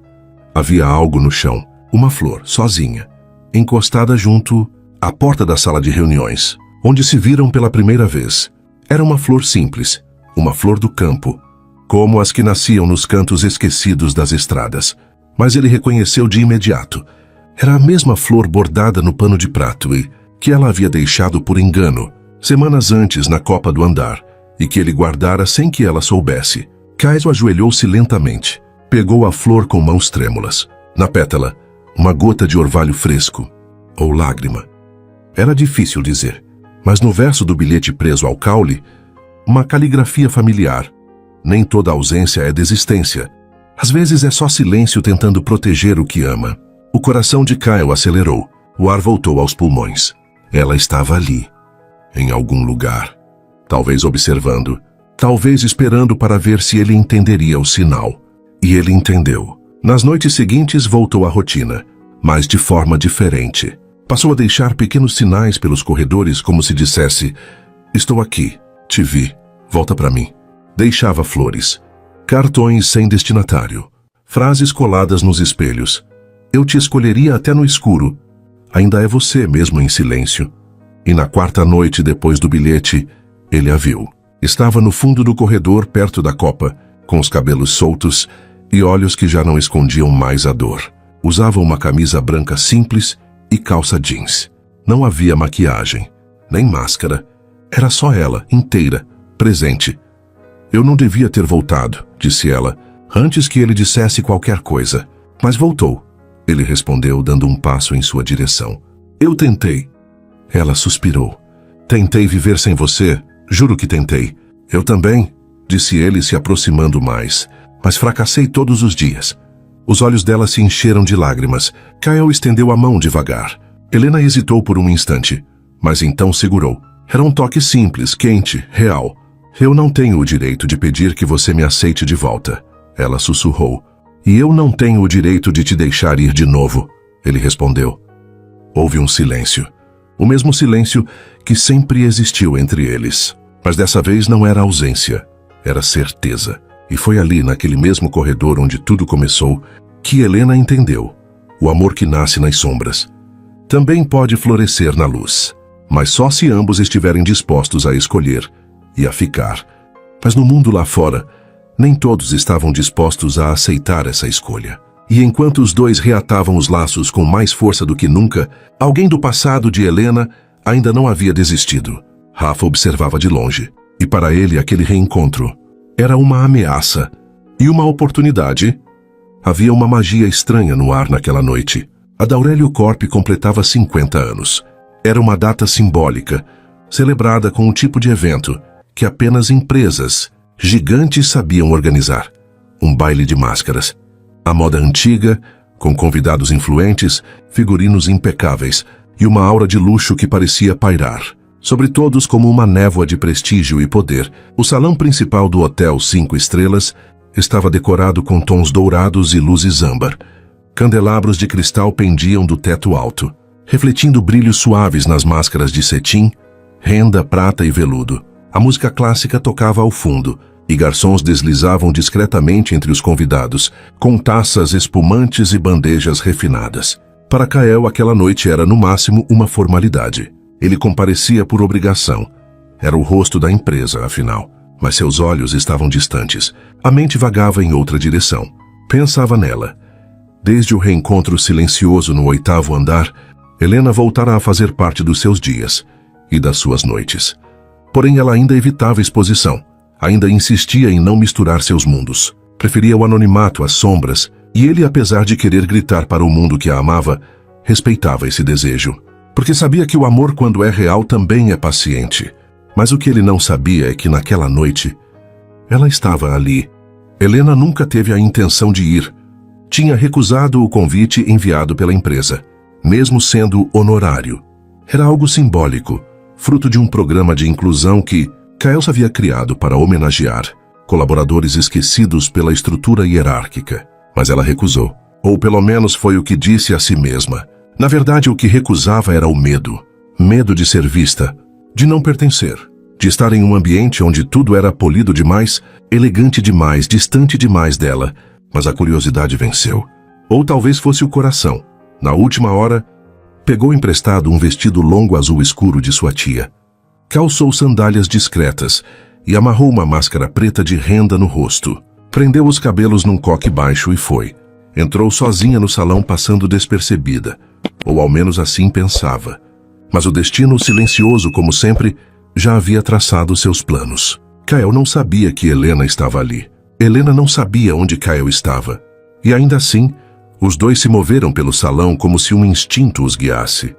havia algo no chão, uma flor, sozinha, encostada junto à porta da sala de reuniões, onde se viram pela primeira vez. Era uma flor simples, uma flor do campo, como as que nasciam nos cantos esquecidos das estradas. Mas ele reconheceu de imediato. Era a mesma flor bordada no pano de prato e que ela havia deixado por engano, semanas antes na copa do andar, e que ele guardara sem que ela soubesse. Cale ajoelhou-se lentamente. Pegou a flor com mãos trêmulas. Na pétala, uma gota de orvalho fresco, ou lágrima. Era difícil dizer, mas no verso do bilhete preso ao caule, uma caligrafia familiar. Nem toda ausência é desistência. Às vezes é só silêncio tentando proteger o que ama. O coração de Cale acelerou. O ar voltou aos pulmões. Ela estava ali, em algum lugar. Talvez observando, talvez esperando para ver se ele entenderia o sinal. E ele entendeu. Nas noites seguintes voltou à rotina, mas de forma diferente. Passou a deixar pequenos sinais pelos corredores como se dissesse: estou aqui, te vi, volta para mim. Deixava flores, cartões sem destinatário, frases coladas nos espelhos. Eu te escolheria até no escuro. Ainda é você mesmo em silêncio. E na 4ª noite depois do bilhete, ele a viu. Estava no fundo do corredor, perto da copa, com os cabelos soltos e olhos que já não escondiam mais a dor. Usava uma camisa branca simples e calça jeans. Não havia maquiagem, nem máscara. Era só ela, inteira, presente. Eu não devia ter voltado, disse ela, antes que ele dissesse qualquer coisa. Mas voltou. Ele respondeu, dando um passo em sua direção. Eu tentei. Ela suspirou. Tentei viver sem você, juro que tentei. Eu também, disse ele, se aproximando mais. Mas fracassei todos os dias. Os olhos dela se encheram de lágrimas. Cale estendeu a mão devagar. Helena hesitou por um instante, mas então segurou. Era um toque simples, quente, real. Eu não tenho o direito de pedir que você me aceite de volta, ela sussurrou. E eu não tenho o direito de te deixar ir de novo, ele respondeu. Houve um silêncio. O mesmo silêncio que sempre existiu entre eles. Mas dessa vez não era ausência, era certeza. E foi ali, naquele mesmo corredor onde tudo começou, que Helena entendeu. O amor que nasce nas sombras também pode florescer na luz, mas só se ambos estiverem dispostos a escolher e a ficar. Mas no mundo lá fora, nem todos estavam dispostos a aceitar essa escolha. E enquanto os dois reatavam os laços com mais força do que nunca, alguém do passado de Helena ainda não havia desistido. Rafa observava de longe, e para ele aquele reencontro era uma ameaça e uma oportunidade. Havia uma magia estranha no ar naquela noite. A da Aurélio Corp completava 50 anos. Era uma data simbólica, celebrada com um tipo de evento que apenas empresas gigantes sabiam organizar. Um baile de máscaras. A moda antiga, com convidados influentes, figurinos impecáveis e uma aura de luxo que parecia pairar sobre todos como uma névoa de prestígio e poder. O salão principal do Hotel 5 Estrelas estava decorado com tons dourados e luzes âmbar. Candelabros de cristal pendiam do teto alto, refletindo brilhos suaves nas máscaras de cetim, renda, prata e veludo. A música clássica tocava ao fundo, e garçons deslizavam discretamente entre os convidados, com taças espumantes e bandejas refinadas. Para Kael, aquela noite era, no máximo, uma formalidade. Ele comparecia por obrigação. Era o rosto da empresa, afinal. Mas seus olhos estavam distantes. A mente vagava em outra direção. Pensava nela. Desde o reencontro silencioso no 8º andar, Helena voltara a fazer parte dos seus dias e das suas noites. Porém, ela ainda evitava exposição. Ainda insistia em não misturar seus mundos. Preferia o anonimato às sombras, e ele, apesar de querer gritar para o mundo que a amava, respeitava esse desejo. Porque sabia que o amor, quando é real, também é paciente. Mas o que ele não sabia é que naquela noite, ela estava ali. Helena nunca teve a intenção de ir. Tinha recusado o convite enviado pela empresa, mesmo sendo honorário. Era algo simbólico, fruto de um programa de inclusão que Kaels havia criado para homenagear colaboradores esquecidos pela estrutura hierárquica. Mas ela recusou, ou pelo menos foi o que disse a si mesma. Na verdade, o que recusava era o medo. Medo de ser vista, de não pertencer, de estar em um ambiente onde tudo era polido demais, elegante demais, distante demais dela. Mas a curiosidade venceu. Ou talvez fosse o coração. Na última hora, pegou emprestado um vestido longo azul escuro de sua tia. Calçou sandálias discretas e amarrou uma máscara preta de renda no rosto. Prendeu os cabelos num coque baixo e foi. Entrou sozinha no salão, passando despercebida. Ou ao menos assim pensava. Mas o destino, silencioso como sempre, já havia traçado seus planos. Kael não sabia que Helena estava ali. Helena não sabia onde Kael estava. E ainda assim, os dois se moveram pelo salão como se um instinto os guiasse.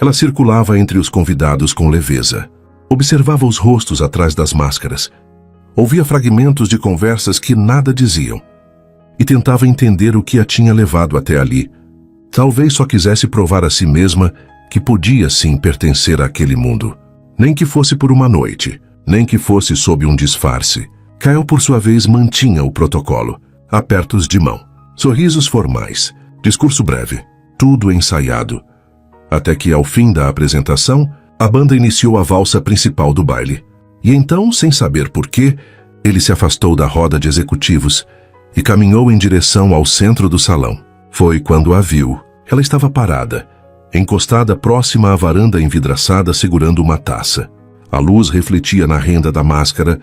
Ela circulava entre os convidados com leveza. Observava os rostos atrás das máscaras. Ouvia fragmentos de conversas que nada diziam. E tentava entender o que a tinha levado até ali. Talvez só quisesse provar a si mesma que podia sim pertencer àquele mundo. Nem que fosse por uma noite, nem que fosse sob um disfarce. Kael, por sua vez, mantinha o protocolo. Apertos de mão, sorrisos formais, discurso breve, tudo ensaiado. Até que, ao fim da apresentação, a banda iniciou a valsa principal do baile. E então, sem saber por quê, ele se afastou da roda de executivos e caminhou em direção ao centro do salão. Foi quando a viu. Ela estava parada, encostada próxima à varanda envidraçada, segurando uma taça. A luz refletia na renda da máscara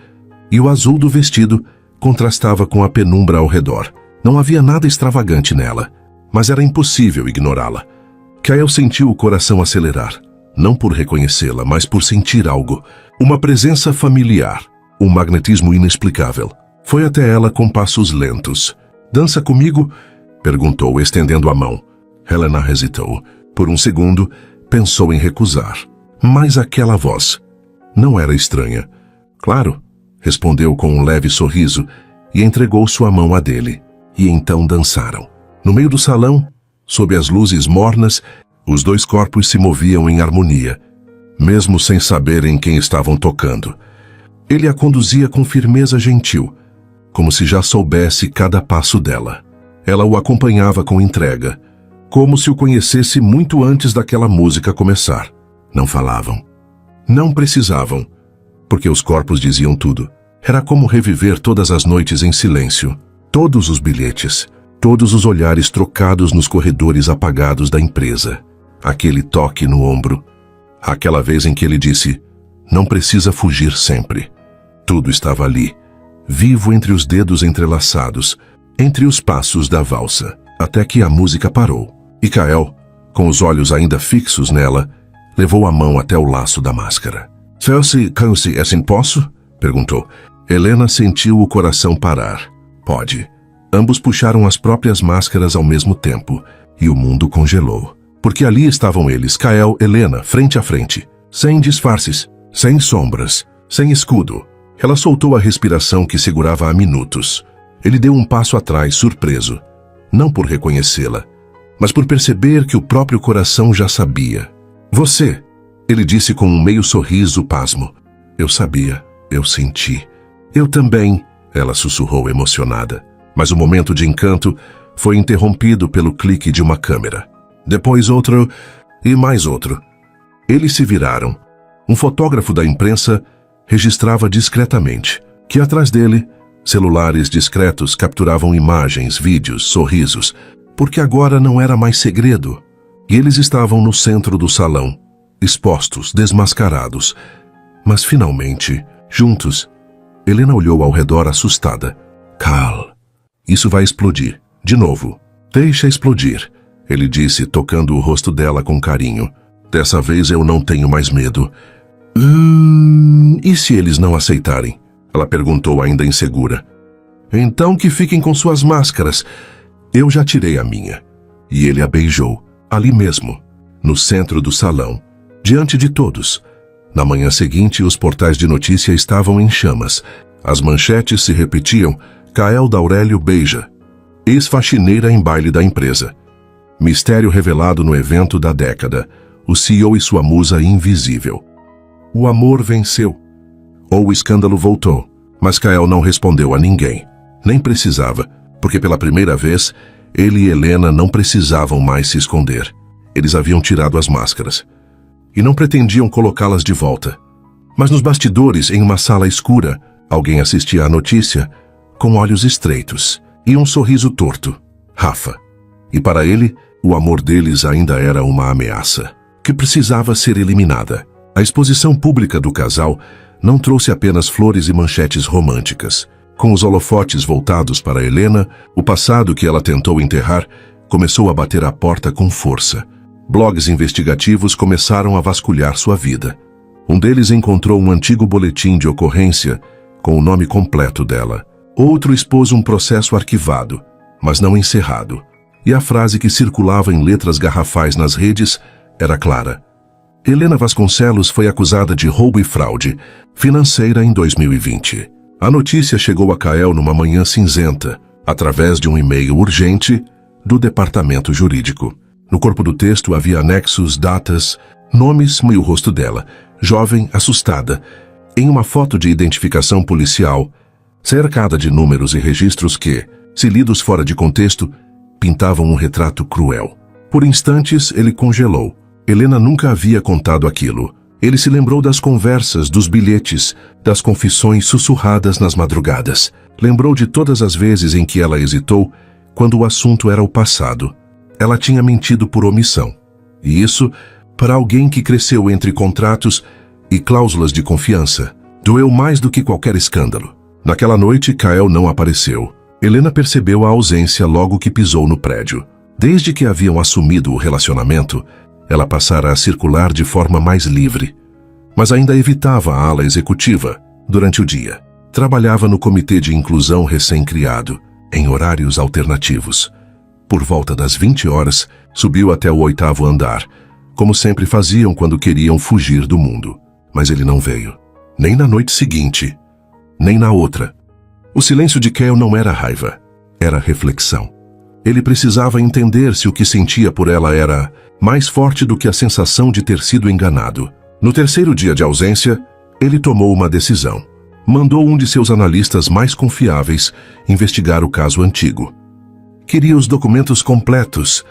e o azul do vestido contrastava com a penumbra ao redor. Não havia nada extravagante nela, mas era impossível ignorá-la. Kael sentiu o coração acelerar, não por reconhecê-la, mas por sentir algo. Uma presença familiar, um magnetismo inexplicável. Foi até ela com passos lentos. "Dança comigo?" perguntou, estendendo a mão. Helena hesitou. Por um segundo, pensou em recusar. Mas aquela voz não era estranha. "Claro", respondeu com um leve sorriso e entregou sua mão à dele. E então dançaram. No meio do salão, sob as luzes mornas, os dois corpos se moviam em harmonia, mesmo sem saberem quem estavam tocando. Ele a conduzia com firmeza gentil, como se já soubesse cada passo dela. Ela o acompanhava com entrega, como se o conhecesse muito antes daquela música começar. Não falavam. Não precisavam, porque os corpos diziam tudo. Era como reviver todas as noites em silêncio, todos os bilhetes, todos os olhares trocados nos corredores apagados da empresa, aquele toque no ombro, aquela vez em que ele disse, não precisa fugir sempre. Tudo estava ali, vivo entre os dedos entrelaçados, entre os passos da valsa, até que a música parou. E Kael, com os olhos ainda fixos nela, levou a mão até o laço da máscara. "Você canse assim posso?" perguntou. Helena sentiu o coração parar. Pode. Ambos puxaram as próprias máscaras ao mesmo tempo, e o mundo congelou. Porque ali estavam eles, Kael, Helena, frente a frente. Sem disfarces, sem sombras, sem escudo. Ela soltou a respiração que segurava há minutos. Ele deu um passo atrás, surpreso. Não por reconhecê-la, mas por perceber que o próprio coração já sabia. "Você", ele disse com um meio sorriso pasmo. "Eu sabia, eu senti." "Eu também", ela sussurrou emocionada. Mas o momento de encanto foi interrompido pelo clique de uma câmera. Depois outro e mais outro. Eles se viraram. Um fotógrafo da imprensa registrava discretamente que atrás dele, celulares discretos capturavam imagens, vídeos, sorrisos, porque agora não era mais segredo. E eles estavam no centro do salão, expostos, desmascarados. Mas finalmente, juntos, Helena olhou ao redor assustada. "Cal, isso vai explodir. De novo." "Deixa explodir", ele disse, tocando o rosto dela com carinho. "Dessa vez eu não tenho mais medo." E se eles não aceitarem?" Ela perguntou ainda insegura. "Então que fiquem com suas máscaras. Eu já tirei a minha." E ele a beijou, ali mesmo, no centro do salão, diante de todos. Na manhã seguinte, os portais de notícia estavam em chamas. As manchetes se repetiam. Kael Daurélio beija. Ex-faxineira em baile da empresa. Mistério revelado no evento da década. O CEO e sua musa invisível. O amor venceu. Ou o escândalo voltou. Mas Kael não respondeu a ninguém. Nem precisava, porque pela primeira vez, ele e Helena não precisavam mais se esconder. Eles haviam tirado as máscaras. E não pretendiam colocá-las de volta. Mas nos bastidores, em uma sala escura, alguém assistia à notícia, com olhos estreitos e um sorriso torto. Rafa. E para ele, o amor deles ainda era uma ameaça, que precisava ser eliminada. A exposição pública do casal não trouxe apenas flores e manchetes românticas. Com os holofotes voltados para Helena, o passado que ela tentou enterrar começou a bater à porta com força. Blogs investigativos começaram a vasculhar sua vida. Um deles encontrou um antigo boletim de ocorrência com o nome completo dela. Outro expôs um processo arquivado, mas não encerrado. E a frase que circulava em letras garrafais nas redes era clara. Helena Vasconcelos foi acusada de roubo e fraude financeira em 2020. A notícia chegou a Kael numa manhã cinzenta, através de um e-mail urgente do departamento jurídico. No corpo do texto havia anexos, datas, nomes e o rosto dela, jovem, assustada, em uma foto de identificação policial, cercada de números e registros que, se lidos fora de contexto, pintavam um retrato cruel. Por instantes, ele congelou. Helena nunca havia contado aquilo. Ele se lembrou das conversas, dos bilhetes, das confissões sussurradas nas madrugadas. Lembrou de todas as vezes em que ela hesitou, quando o assunto era o passado. Ela tinha mentido por omissão. E isso, para alguém que cresceu entre contratos e cláusulas de confiança, doeu mais do que qualquer escândalo. Naquela noite, Kael não apareceu. Helena percebeu a ausência logo que pisou no prédio. Desde que haviam assumido o relacionamento, ela passara a circular de forma mais livre. Mas ainda evitava a ala executiva durante o dia. Trabalhava no comitê de inclusão recém-criado, em horários alternativos. Por volta das 20 horas, subiu até o 8º andar, como sempre faziam quando queriam fugir do mundo. Mas ele não veio. Nem na noite seguinte, nem na outra. O silêncio de Kael não era raiva, era reflexão. Ele precisava entender se o que sentia por ela era mais forte do que a sensação de ter sido enganado. No terceiro dia de ausência, ele tomou uma decisão. Mandou um de seus analistas mais confiáveis investigar o caso antigo. Queria os documentos completos,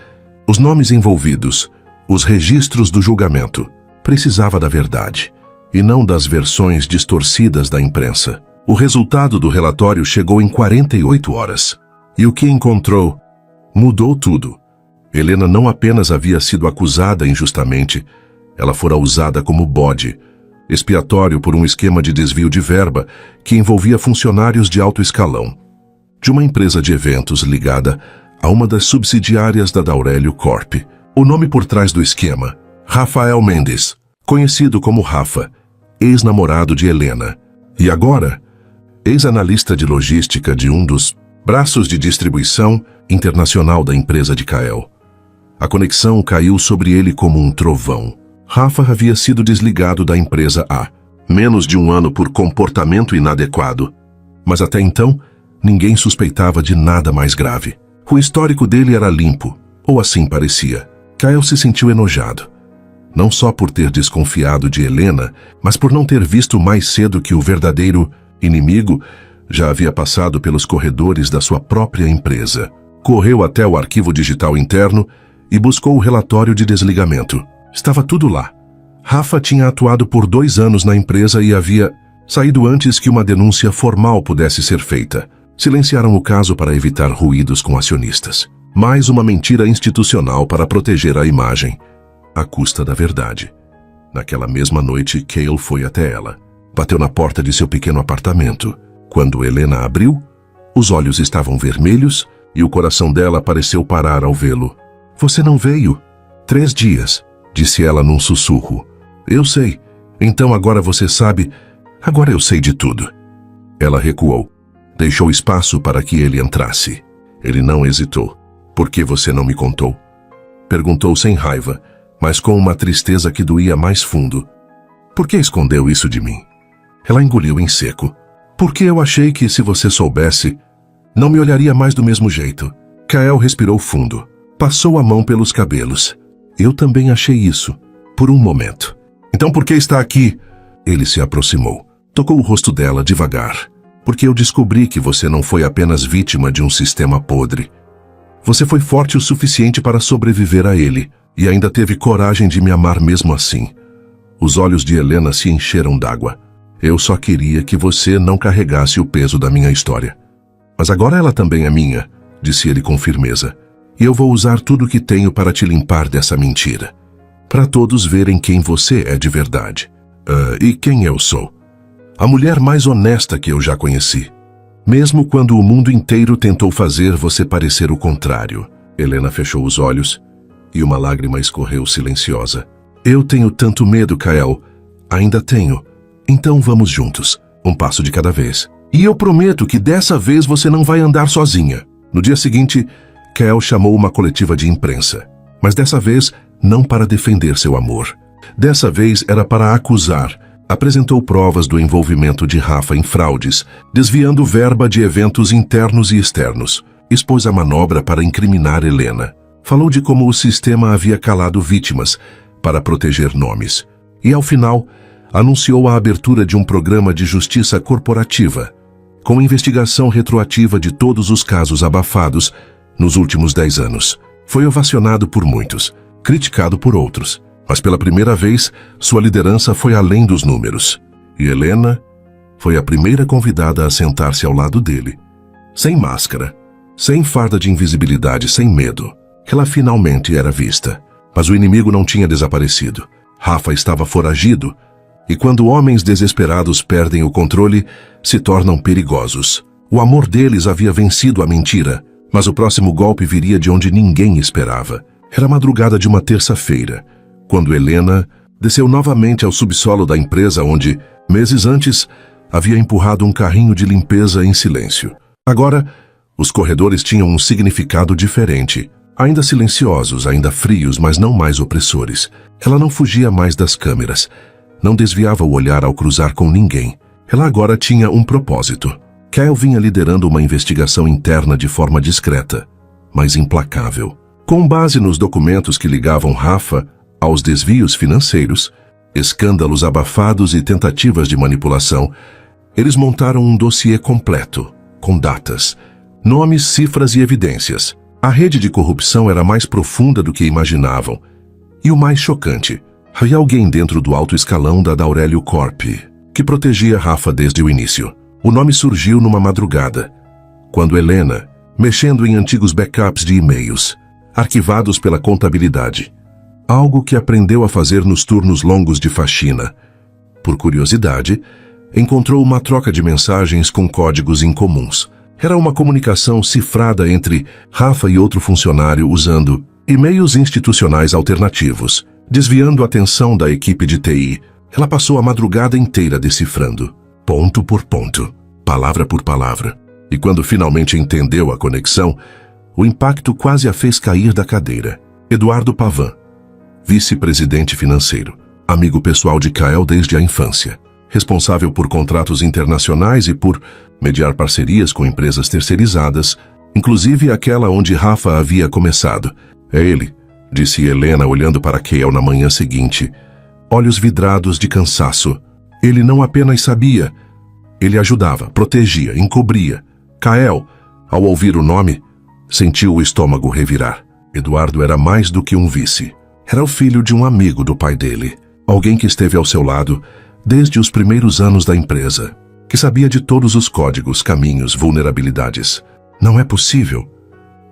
Os nomes envolvidos, os registros do julgamento. Precisava da verdade, e não das versões distorcidas da imprensa. O resultado do relatório chegou em 48 horas. E o que encontrou mudou tudo. Helena não apenas havia sido acusada injustamente, ela fora usada como bode expiatório por um esquema de desvio de verba que envolvia funcionários de alto escalão, de uma empresa de eventos ligada a uma das subsidiárias da Daurélio Corp. O nome por trás do esquema, Rafael Mendes, conhecido como Rafa, ex-namorado de Helena, e agora, ex-analista de logística de um dos braços de distribuição internacional da empresa de Kael. A conexão caiu sobre ele como um trovão. Rafa havia sido desligado da empresa há menos de um ano por comportamento inadequado, mas até então, ninguém suspeitava de nada mais grave. O histórico dele era limpo, ou assim parecia. Kael se sentiu enojado, não só por ter desconfiado de Helena, mas por não ter visto mais cedo que o verdadeiro inimigo já havia passado pelos corredores da sua própria empresa. Correu até o arquivo digital interno e buscou o relatório de desligamento. Estava tudo lá. Rafa tinha atuado por 2 anos na empresa e havia saído antes que uma denúncia formal pudesse ser feita. Silenciaram o caso para evitar ruídos com acionistas. Mais uma mentira institucional para proteger a imagem, à custa da verdade. Naquela mesma noite, Cale foi até ela. Bateu na porta de seu pequeno apartamento. Quando Helena abriu, os olhos estavam vermelhos e o coração dela pareceu parar ao vê-lo. Você não veio? 3 dias, disse ela num sussurro. Eu sei. Então agora você sabe. Agora eu sei de tudo. Ela recuou. Deixou espaço para que ele entrasse. Ele não hesitou. Por que você não me contou? Perguntou sem raiva, mas com uma tristeza que doía mais fundo. Por que escondeu isso de mim? Ela engoliu em seco. Porque eu achei que se você soubesse, não me olharia mais do mesmo jeito. Kael respirou fundo. Passou a mão pelos cabelos. Eu também achei isso, por um momento. Então por que está aqui? Ele se aproximou. Tocou o rosto dela devagar. Porque eu descobri que você não foi apenas vítima de um sistema podre. Você foi forte o suficiente para sobreviver a ele, e ainda teve coragem de me amar mesmo assim. Os olhos de Helena se encheram d'água. Eu só queria que você não carregasse o peso da minha história. Mas agora ela também é minha, disse ele com firmeza. E eu vou usar tudo o que tenho para te limpar dessa mentira. Para todos verem quem você é de verdade. E quem eu sou. A mulher mais honesta que eu já conheci. Mesmo quando o mundo inteiro tentou fazer você parecer o contrário. Helena fechou os olhos e uma lágrima escorreu silenciosa. Eu tenho tanto medo, Kael. Ainda tenho. Então vamos juntos, um passo de cada vez. E eu prometo que dessa vez você não vai andar sozinha. No dia seguinte, Kael chamou uma coletiva de imprensa. Mas dessa vez, não para defender seu amor. Dessa vez era para acusar. Apresentou provas do envolvimento de Rafa em fraudes, desviando verba de eventos internos e externos. Expôs a manobra para incriminar Helena. Falou de como o sistema havia calado vítimas para proteger nomes. E, ao final, anunciou a abertura de um programa de justiça corporativa, com investigação retroativa de todos os casos abafados nos últimos 10 anos. Foi ovacionado por muitos, criticado por outros. Mas pela primeira vez, sua liderança foi além dos números. E Helena foi a primeira convidada a sentar-se ao lado dele. Sem máscara, sem farda de invisibilidade, sem medo. Ela finalmente era vista. Mas o inimigo não tinha desaparecido. Rafa estava foragido. E quando homens desesperados perdem o controle, se tornam perigosos. O amor deles havia vencido a mentira. Mas o próximo golpe viria de onde ninguém esperava. Era a madrugada de uma terça-feira, quando Helena desceu novamente ao subsolo da empresa onde, meses antes, havia empurrado um carrinho de limpeza em silêncio. Agora, os corredores tinham um significado diferente. Ainda silenciosos, ainda frios, mas não mais opressores. Ela não fugia mais das câmeras. Não desviava o olhar ao cruzar com ninguém. Ela agora tinha um propósito. Kael vinha liderando uma investigação interna de forma discreta, mas implacável. Com base nos documentos que ligavam Rafa aos desvios financeiros, escândalos abafados e tentativas de manipulação, eles montaram um dossiê completo, com datas, nomes, cifras e evidências. A rede de corrupção era mais profunda do que imaginavam. E o mais chocante, havia alguém dentro do alto escalão da Daurelio Corp, que protegia Rafa desde o início. O nome surgiu numa madrugada, quando Helena, mexendo em antigos backups de e-mails, arquivados pela contabilidade, algo que aprendeu a fazer nos turnos longos de faxina. Por curiosidade, encontrou uma troca de mensagens com códigos incomuns. Era uma comunicação cifrada entre Rafa e outro funcionário usando e-mails institucionais alternativos, desviando a atenção da equipe de TI. Ela passou a madrugada inteira decifrando, ponto por ponto, palavra por palavra. E quando finalmente entendeu a conexão, o impacto quase a fez cair da cadeira. Eduardo Pavan, vice-presidente financeiro, amigo pessoal de Kael desde a infância, responsável por contratos internacionais e por mediar parcerias com empresas terceirizadas, inclusive aquela onde Rafa havia começado. É ele, disse Helena olhando para Kael na manhã seguinte, olhos vidrados de cansaço. Ele não apenas sabia, ele ajudava, protegia, encobria. Kael, ao ouvir o nome, sentiu o estômago revirar. Eduardo era mais do que um vice. Era o filho de um amigo do pai dele, alguém que esteve ao seu lado desde os primeiros anos da empresa, que sabia de todos os códigos, caminhos, vulnerabilidades. Não é possível,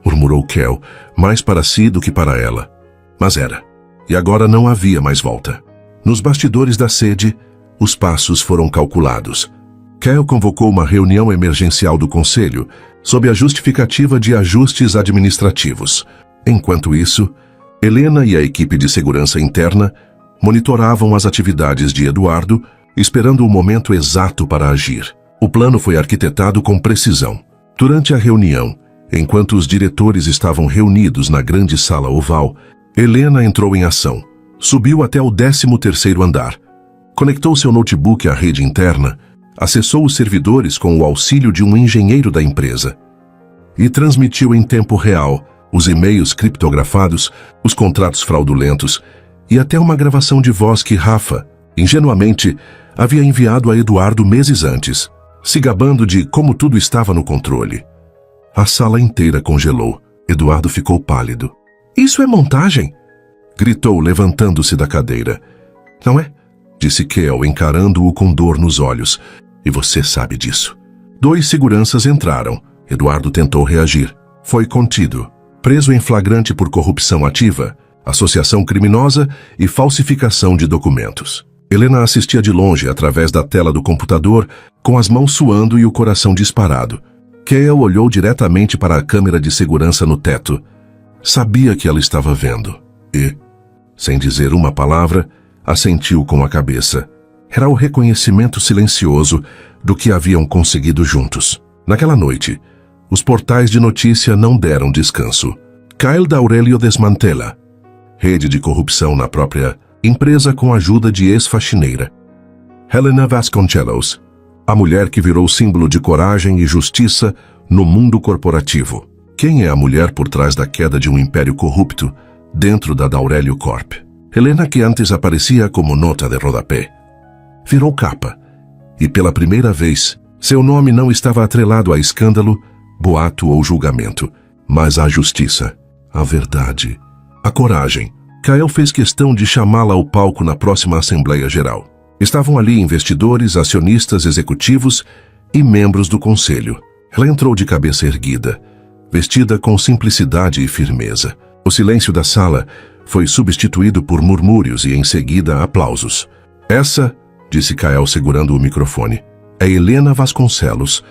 murmurou Kael, mais para si do que para ela. Mas era. E agora não havia mais volta. Nos bastidores da sede, os passos foram calculados. Kael convocou uma reunião emergencial do conselho, sob a justificativa de ajustes administrativos. Enquanto isso, Helena e a equipe de segurança interna monitoravam as atividades de Eduardo, esperando o momento exato para agir. O plano foi arquitetado com precisão. Durante a reunião, enquanto os diretores estavam reunidos na grande sala oval, Helena entrou em ação. Subiu até o 13º andar. Conectou seu notebook à rede interna, acessou os servidores com o auxílio de um engenheiro da empresa e transmitiu em tempo real os e-mails criptografados, os contratos fraudulentos e até uma gravação de voz que Rafa, ingenuamente, havia enviado a Eduardo meses antes, se gabando de como tudo estava no controle. A sala inteira congelou. Eduardo ficou pálido. "Isso é montagem?" gritou, levantando-se da cadeira. "Não é?" disse Kael, encarando-o com dor nos olhos. "E você sabe disso." 2 seguranças entraram. Eduardo tentou reagir. Foi contido. Preso em flagrante por corrupção ativa, associação criminosa e falsificação de documentos. Helena assistia de longe através da tela do computador, com as mãos suando e o coração disparado. Kael olhou diretamente para a câmera de segurança no teto. Sabia que ela estava vendo. E, sem dizer uma palavra, assentiu com a cabeça. Era o reconhecimento silencioso do que haviam conseguido juntos. Naquela noite, os portais de notícia não deram descanso. Kael Daurelio desmantela. Rede de corrupção na própria empresa com a ajuda de ex-faxineira. Helena Vasconcelos, a mulher que virou símbolo de coragem e justiça no mundo corporativo. Quem é a mulher por trás da queda de um império corrupto dentro da Daurelio Corp? Helena, que antes aparecia como nota de rodapé, virou capa. E pela primeira vez, seu nome não estava atrelado a escândalo, boato ou julgamento, mas à justiça, à verdade, à coragem. Kael fez questão de chamá-la ao palco na próxima Assembleia Geral. Estavam ali investidores, acionistas executivos e membros do conselho. Ela entrou de cabeça erguida, vestida com simplicidade e firmeza. O silêncio da sala foi substituído por murmúrios e, em seguida, aplausos. "Essa", disse Kael segurando o microfone, "é Helena Vasconcelos,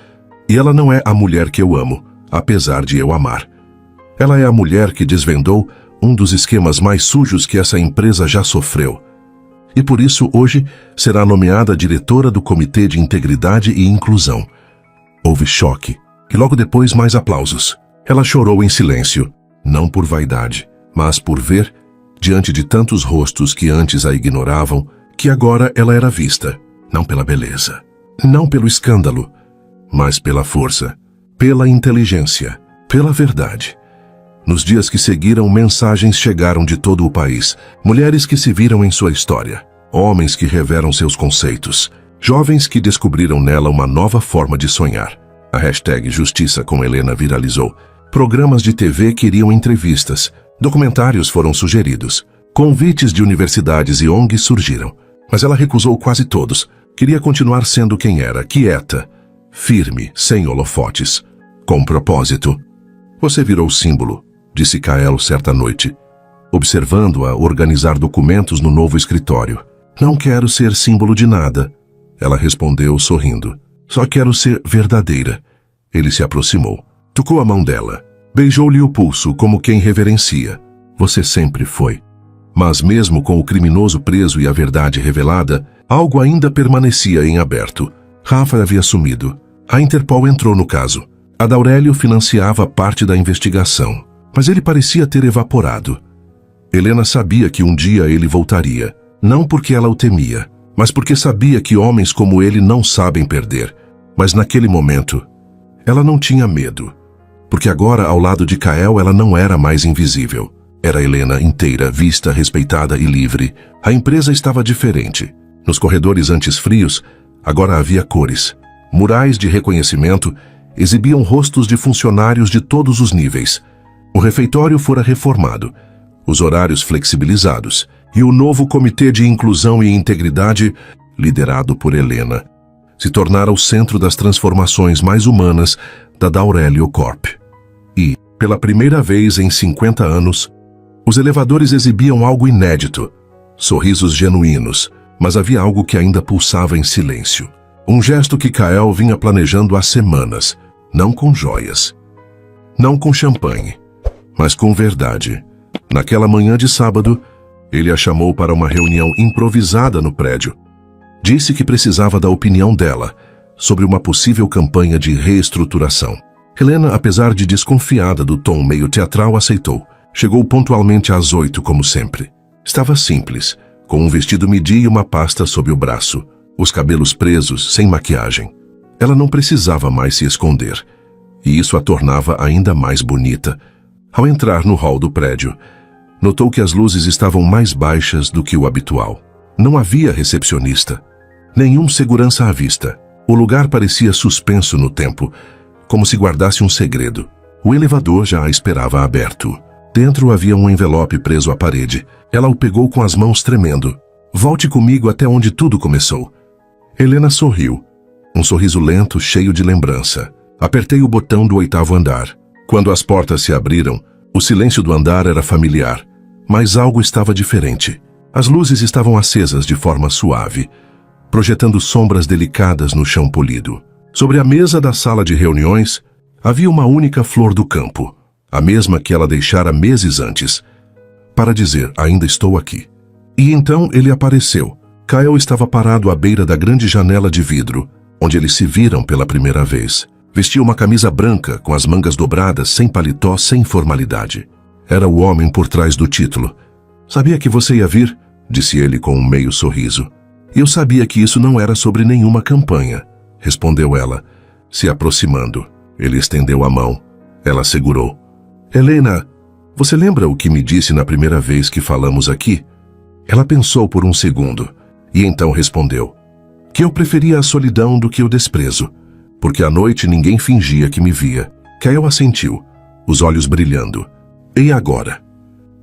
e ela não é a mulher que eu amo, apesar de eu amar. Ela é a mulher que desvendou um dos esquemas mais sujos que essa empresa já sofreu. E por isso, hoje, será nomeada diretora do Comitê de Integridade e Inclusão." Houve choque, e logo depois mais aplausos. Ela chorou em silêncio, não por vaidade, mas por ver, diante de tantos rostos que antes a ignoravam, que agora ela era vista, não pela beleza, não pelo escândalo, mas pela força, pela inteligência, pela verdade. Nos dias que seguiram, mensagens chegaram de todo o país, mulheres que se viram em sua história, homens que reveram seus conceitos, jovens que descobriram nela uma nova forma de sonhar. A hashtag Justiça com Helena viralizou, Programas de TV queriam entrevistas, documentários foram sugeridos, convites de universidades e ONGs surgiram. Mas ela recusou quase todos. Queria continuar sendo quem era, quieta, firme, sem holofotes, com propósito. Você virou símbolo, disse Kael certa noite, observando-a organizar documentos no novo escritório. Não quero ser símbolo de nada, ela respondeu sorrindo. Só quero ser verdadeira. Ele se aproximou, tocou a mão dela, beijou-lhe o pulso como quem reverencia. Você sempre foi. Mas mesmo com o criminoso preso e a verdade revelada, algo ainda permanecia em aberto. Rafa havia sumido. A Interpol entrou no caso. Adaurélio financiava parte da investigação, mas ele parecia ter evaporado. Helena sabia que um dia ele voltaria, não porque ela o temia, mas porque sabia que homens como ele não sabem perder. Mas naquele momento, ela não tinha medo, porque agora ao lado de Kael ela não era mais invisível. Era Helena inteira, vista, respeitada e livre. A empresa estava diferente. Nos corredores antes frios, agora havia cores. Murais de reconhecimento exibiam rostos de funcionários de todos os níveis. O refeitório fora reformado, os horários flexibilizados e o novo Comitê de Inclusão e Integridade, liderado por Helena, se tornara o centro das transformações mais humanas da Adaurélio Corp. E, pela primeira vez em 50 anos, os elevadores exibiam algo inédito, sorrisos genuínos, mas havia algo que ainda pulsava em silêncio. Um gesto que Kael vinha planejando há semanas, não com joias, não com champanhe, mas com verdade. Naquela manhã de sábado, ele a chamou para uma reunião improvisada no prédio. Disse que precisava da opinião dela sobre uma possível campanha de reestruturação. Helena, apesar de desconfiada do tom meio teatral, aceitou. Chegou pontualmente às 8, como sempre. Estava simples, com um vestido midi e uma pasta sob o braço, os cabelos presos, sem maquiagem. Ela não precisava mais se esconder, e isso a tornava ainda mais bonita. Ao entrar no hall do prédio, notou que as luzes estavam mais baixas do que o habitual. Não havia recepcionista, nenhum segurança à vista. O lugar parecia suspenso no tempo, como se guardasse um segredo. O elevador já a esperava aberto. Dentro havia um envelope preso à parede. Ela o pegou com as mãos tremendo. Volte comigo até onde tudo começou. Helena sorriu. Um sorriso lento, cheio de lembrança. Apertei o botão do 8º andar. Quando as portas se abriram, o silêncio do andar era familiar, mas algo estava diferente. As luzes estavam acesas de forma suave, projetando sombras delicadas no chão polido. Sobre a mesa da sala de reuniões, havia uma única flor do campo, a mesma que ela deixara meses antes, para dizer, ainda estou aqui. E então ele apareceu. Kael estava parado à beira da grande janela de vidro, onde eles se viram pela primeira vez. Vestia uma camisa branca, com as mangas dobradas, sem paletó, sem formalidade. Era o homem por trás do título. Sabia que você ia vir? Disse ele com um meio sorriso. Eu sabia que isso não era sobre nenhuma campanha, respondeu ela, se aproximando. Ele estendeu a mão. Ela segurou. Helena, você lembra o que me disse na primeira vez que falamos aqui? Ela pensou por um segundo, e então respondeu. Que eu preferia a solidão do que o desprezo, porque à noite ninguém fingia que me via. Kael assentiu, os olhos brilhando. E agora?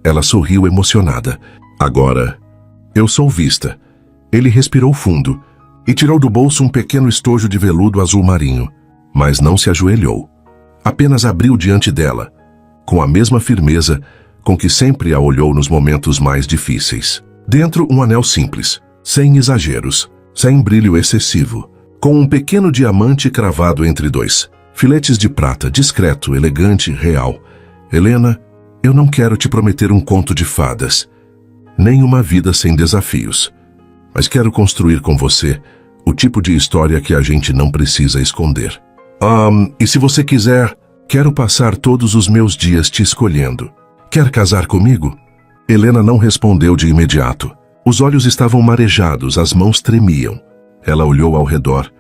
Ela sorriu emocionada. Agora, eu sou vista. Ele respirou fundo e tirou do bolso um pequeno estojo de veludo azul marinho, mas não se ajoelhou. Apenas abriu diante dela, com a mesma firmeza com que sempre a olhou nos momentos mais difíceis. Dentro, um anel simples, sem exageros, sem brilho excessivo, com um pequeno diamante cravado entre dois. Filetes de prata, discreto, elegante, real. Helena, eu não quero te prometer um conto de fadas, nem uma vida sem desafios. Mas quero construir com você o tipo de história que a gente não precisa esconder. E se você quiser, quero passar todos os meus dias te escolhendo. Quer casar comigo? Helena não respondeu de imediato. Os olhos estavam marejados, as mãos tremiam. Ela olhou ao redor.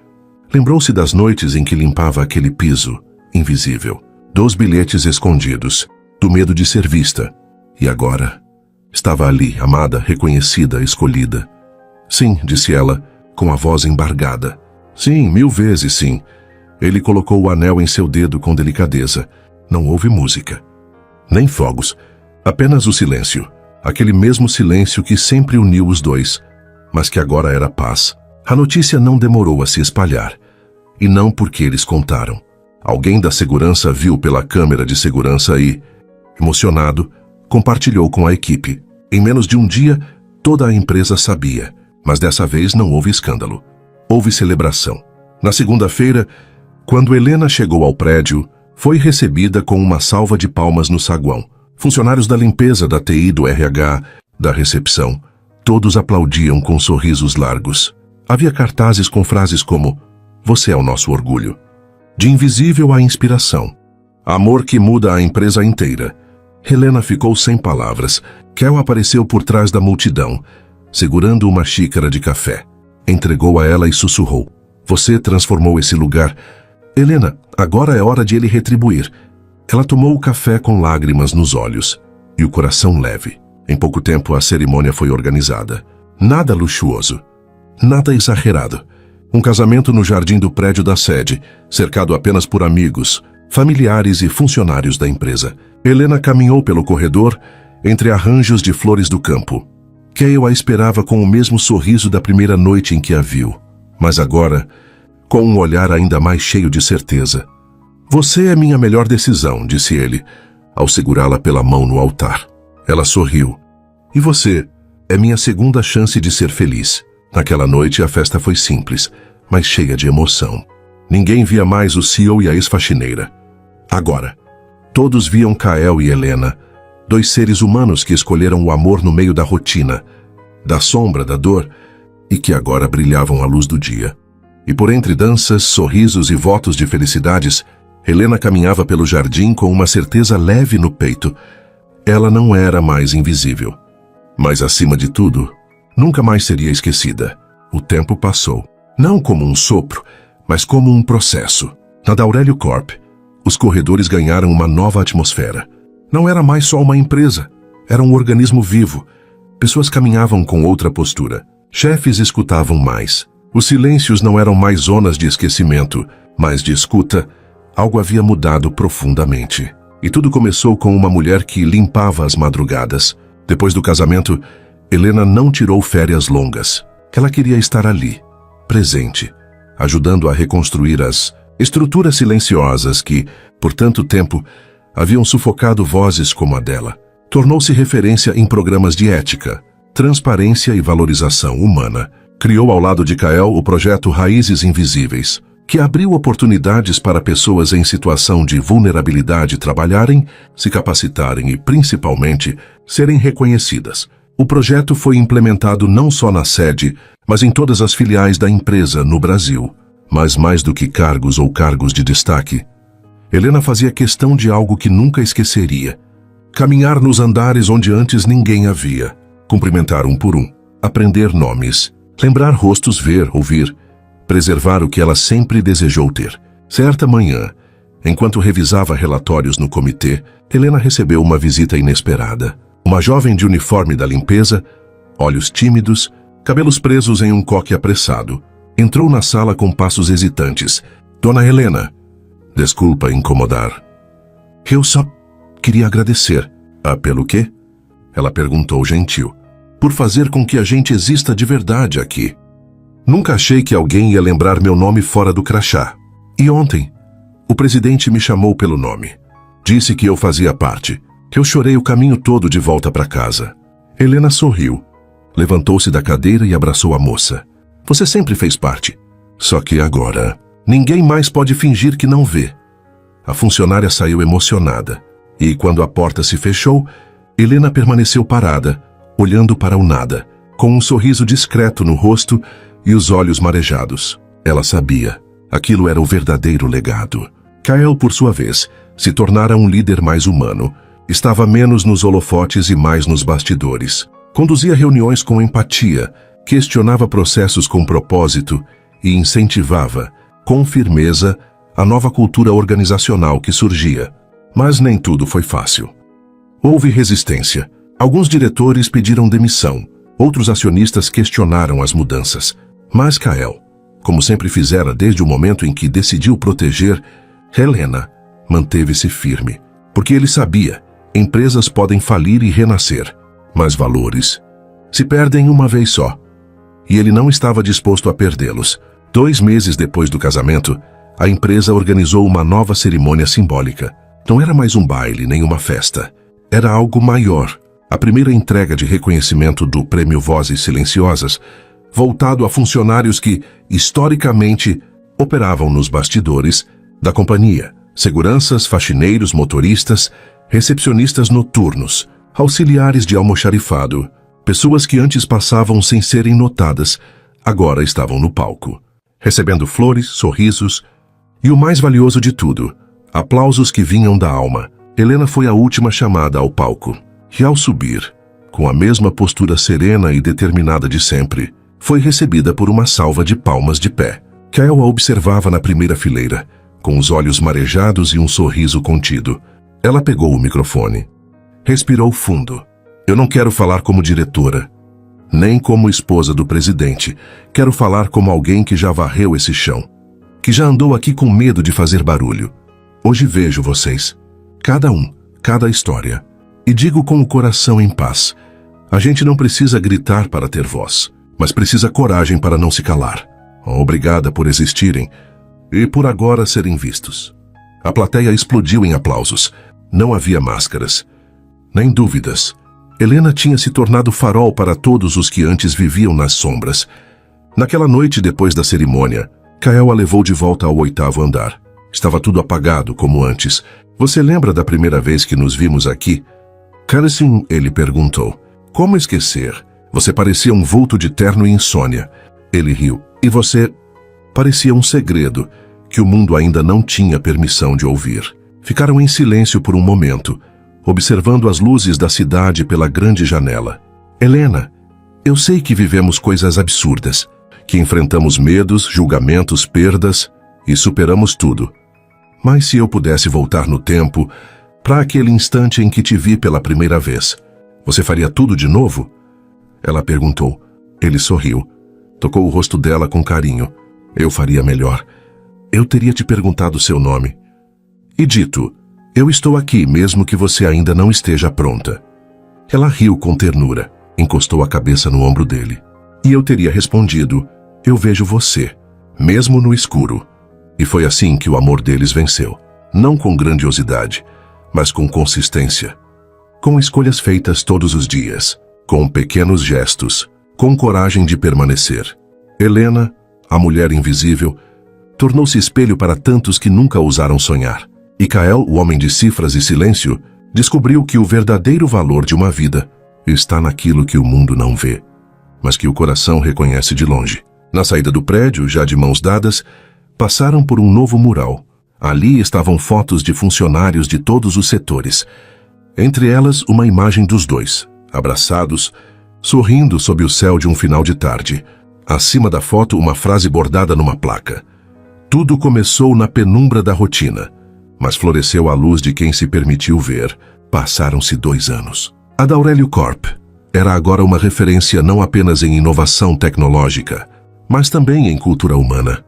Lembrou-se das noites em que limpava aquele piso, invisível, dos bilhetes escondidos, do medo de ser vista. E agora, estava ali, amada, reconhecida, escolhida. Sim, disse ela, com a voz embargada. Sim, 1000 vezes sim. Ele colocou o anel em seu dedo com delicadeza. Não houve música, nem fogos, apenas o silêncio. Aquele mesmo silêncio que sempre uniu os dois, mas que agora era paz. A notícia não demorou a se espalhar, e não porque eles contaram. Alguém da segurança viu pela câmera de segurança e, emocionado, compartilhou com a equipe. Em menos de um dia, toda a empresa sabia, mas dessa vez não houve escândalo. Houve celebração. Na segunda-feira, quando Helena chegou ao prédio, foi recebida com uma salva de palmas no saguão. Funcionários da limpeza, da TI, do RH, da recepção, todos aplaudiam com sorrisos largos. Havia cartazes com frases como: "Você é o nosso orgulho." De invisível à inspiração. Amor que muda a empresa inteira. Helena ficou sem palavras. Kel apareceu por trás da multidão, segurando uma xícara de café. Entregou a ela e sussurrou: "Você transformou esse lugar. Helena, agora é hora de ele retribuir." Ela tomou o café com lágrimas nos olhos e o coração leve. Em pouco tempo a cerimônia foi organizada. Nada luxuoso, nada exagerado. Um casamento no jardim do prédio da sede, cercado apenas por amigos, familiares e funcionários da empresa. Helena caminhou pelo corredor, entre arranjos de flores do campo. Cale a esperava com o mesmo sorriso da primeira noite em que a viu, mas agora, com um olhar ainda mais cheio de certeza. "Você é minha melhor decisão", disse ele, ao segurá-la pela mão no altar. Ela sorriu. "E você é minha segunda chance de ser feliz." Naquela noite a festa foi simples, mas cheia de emoção. Ninguém via mais o CEO e a ex-faxineira. Agora, todos viam Kael e Helena, dois seres humanos que escolheram o amor no meio da rotina, da sombra, da dor, e que agora brilhavam à luz do dia. E por entre danças, sorrisos e votos de felicidades, Helena caminhava pelo jardim com uma certeza leve no peito. Ela não era mais invisível. Mas, acima de tudo, nunca mais seria esquecida. O tempo passou. Não como um sopro, mas como um processo. Na da Aurélio Corp, os corredores ganharam uma nova atmosfera. Não era mais só uma empresa, era um organismo vivo. Pessoas caminhavam com outra postura. Chefes escutavam mais. Os silêncios não eram mais zonas de esquecimento, mas de escuta. Algo havia mudado profundamente. E tudo começou com uma mulher que limpava as madrugadas. Depois do casamento, Helena não tirou férias longas. Ela queria estar ali, presente, ajudando a reconstruir as estruturas silenciosas que, por tanto tempo, haviam sufocado vozes como a dela. Tornou-se referência em programas de ética, transparência e valorização humana. Criou ao lado de Kael o projeto Raízes Invisíveis, que abriu oportunidades para pessoas em situação de vulnerabilidade trabalharem, se capacitarem e, principalmente, serem reconhecidas. O projeto foi implementado não só na sede, mas em todas as filiais da empresa no Brasil. Mas mais do que cargos ou cargos de destaque, Helena fazia questão de algo que nunca esqueceria: caminhar nos andares onde antes ninguém a via, cumprimentar um por um, aprender nomes, lembrar rostos, ver, ouvir, preservar o que ela sempre desejou ter. Certa manhã, enquanto revisava relatórios no comitê, Helena recebeu uma visita inesperada. Uma jovem de uniforme da limpeza, olhos tímidos, cabelos presos em um coque apressado, entrou na sala com passos hesitantes. "Dona Helena, desculpa incomodar." "Eu só queria agradecer." "Ah, pelo quê?" Ela perguntou gentil. "Por fazer com que a gente exista de verdade aqui. Nunca achei que alguém ia lembrar meu nome fora do crachá. E ontem, o presidente me chamou pelo nome. Disse que eu fazia parte. Eu chorei o caminho todo de volta para casa." Helena sorriu, levantou-se da cadeira e abraçou a moça. "Você sempre fez parte. Só que agora, ninguém mais pode fingir que não vê." A funcionária saiu emocionada. E quando a porta se fechou, Helena permaneceu parada, olhando para o nada, com um sorriso discreto no rosto e os olhos marejados. Ela sabia. Aquilo era o verdadeiro legado. Kael, por sua vez, se tornara um líder mais humano. Estava menos nos holofotes e mais nos bastidores. Conduzia reuniões com empatia, questionava processos com propósito e incentivava, com firmeza, a nova cultura organizacional que surgia. Mas nem tudo foi fácil. Houve resistência. Alguns diretores pediram demissão. Outros acionistas questionaram as mudanças. Mas Kael, como sempre fizera desde o momento em que decidiu proteger, Helena manteve-se firme. Porque ele sabia, empresas podem falir e renascer, mas valores se perdem uma vez só. E ele não estava disposto a perdê-los. 2 meses depois do casamento, a empresa organizou uma nova cerimônia simbólica. Não era mais um baile nem uma festa. Era algo maior. A primeira entrega de reconhecimento do Prêmio Vozes Silenciosas, voltado a funcionários que, historicamente, operavam nos bastidores da companhia. Seguranças, faxineiros, motoristas, recepcionistas noturnos, auxiliares de almoxarifado, pessoas que antes passavam sem serem notadas, agora estavam no palco, recebendo flores, sorrisos e o mais valioso de tudo, aplausos que vinham da alma. Helena foi a última chamada ao palco, e ao subir, com a mesma postura serena e determinada de sempre, foi recebida por uma salva de palmas de pé. Kyle a observava na primeira fileira, com os olhos marejados e um sorriso contido. Ela pegou o microfone. Respirou fundo. Eu não quero falar como diretora, nem como esposa do presidente. Quero falar como alguém que já varreu esse chão, que já andou aqui com medo de fazer barulho. Hoje vejo vocês, cada um, cada história, e digo com o coração em paz. A gente não precisa gritar para ter voz, mas precisa coragem para não se calar. Obrigada por existirem e por agora serem vistos. A plateia explodiu em aplausos. Não havia máscaras, nem dúvidas. Helena tinha se tornado farol para todos os que antes viviam nas sombras. Naquela noite depois da cerimônia, Kyle a levou de volta ao 8º andar. Estava tudo apagado como antes. Você lembra da primeira vez que nos vimos aqui? Carson, ele perguntou. Como esquecer? Você parecia um vulto de terno e insônia. Ele riu. E você parecia um segredo que o mundo ainda não tinha permissão de ouvir. Ficaram em silêncio por um momento, observando as luzes da cidade pela grande janela. Helena, eu sei que vivemos coisas absurdas, que enfrentamos medos, julgamentos, perdas e superamos tudo. Mas se eu pudesse voltar no tempo, para aquele instante em que te vi pela primeira vez, você faria tudo de novo? Ela perguntou. Ele sorriu. Tocou o rosto dela com carinho. Eu faria melhor. Eu teria te perguntado seu nome. E dito, eu estou aqui mesmo que você ainda não esteja pronta. Ela riu com ternura, encostou a cabeça no ombro dele. E eu teria respondido, eu vejo você, mesmo no escuro. E foi assim que o amor deles venceu. Não com grandiosidade, mas com consistência. Com escolhas feitas todos os dias, com pequenos gestos, com coragem de permanecer. Helena, a mulher invisível, tornou-se espelho para tantos que nunca ousaram sonhar. E Kyle, o homem de cifras e silêncio, descobriu que o verdadeiro valor de uma vida está naquilo que o mundo não vê, mas que o coração reconhece de longe. Na saída do prédio, já de mãos dadas, passaram por um novo mural. Ali estavam fotos de funcionários de todos os setores. Entre elas, uma imagem dos dois, abraçados, sorrindo sob o céu de um final de tarde. Acima da foto, uma frase bordada numa placa. Tudo começou na penumbra da rotina, mas floresceu à luz de quem se permitiu ver. Passaram-se 2 anos. A da Aurélio Corp era agora uma referência não apenas em inovação tecnológica, mas também em cultura humana.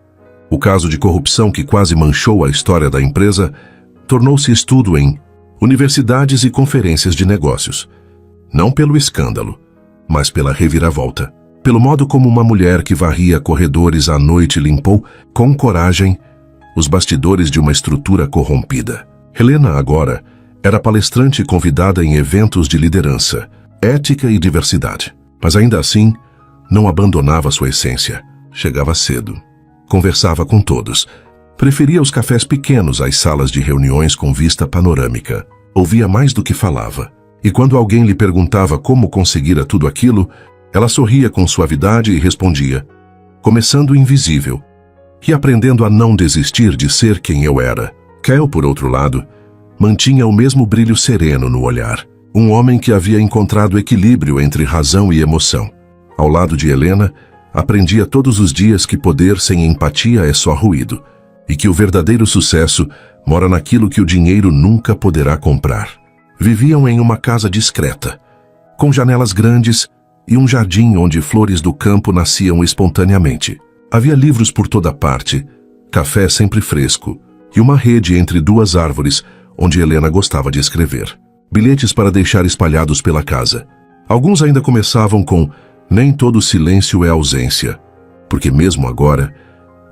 O caso de corrupção que quase manchou a história da empresa tornou-se estudo em universidades e conferências de negócios. Não pelo escândalo, mas pela reviravolta. Pelo modo como uma mulher que varria corredores à noite limpou, com coragem, os bastidores de uma estrutura corrompida. Helena, agora, era palestrante convidada em eventos de liderança, ética e diversidade. Mas ainda assim, não abandonava sua essência. Chegava cedo. Conversava com todos. Preferia os cafés pequenos às salas de reuniões com vista panorâmica. Ouvia mais do que falava. E quando alguém lhe perguntava como conseguira tudo aquilo, ela sorria com suavidade e respondia, começando invisível, e aprendendo a não desistir de ser quem eu era. Kyle, por outro lado, mantinha o mesmo brilho sereno no olhar. Um homem que havia encontrado equilíbrio entre razão e emoção. Ao lado de Helena, aprendia todos os dias que poder sem empatia é só ruído, e que o verdadeiro sucesso mora naquilo que o dinheiro nunca poderá comprar. Viviam em uma casa discreta, com janelas grandes e um jardim onde flores do campo nasciam espontaneamente. Havia livros por toda parte, café sempre fresco e uma rede entre 2 árvores onde Helena gostava de escrever. Bilhetes para deixar espalhados pela casa. Alguns ainda começavam com "Nem todo silêncio é ausência", porque mesmo agora,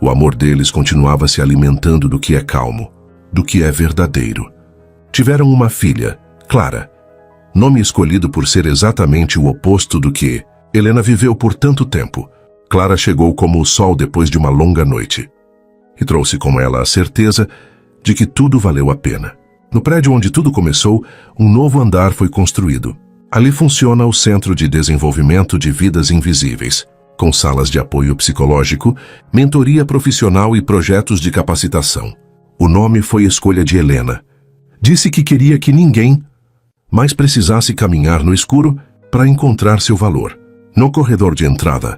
o amor deles continuava se alimentando do que é calmo, do que é verdadeiro. Tiveram uma filha, Clara, nome escolhido por ser exatamente o oposto do que Helena viveu por tanto tempo. Clara chegou como o sol depois de uma longa noite e trouxe com ela a certeza de que tudo valeu a pena. No prédio onde tudo começou, um novo andar foi construído. Ali funciona o Centro de Desenvolvimento de Vidas Invisíveis, com salas de apoio psicológico, mentoria profissional e projetos de capacitação. O nome foi escolha de Helena. Disse que queria que ninguém mais precisasse caminhar no escuro para encontrar seu valor. No corredor de entrada,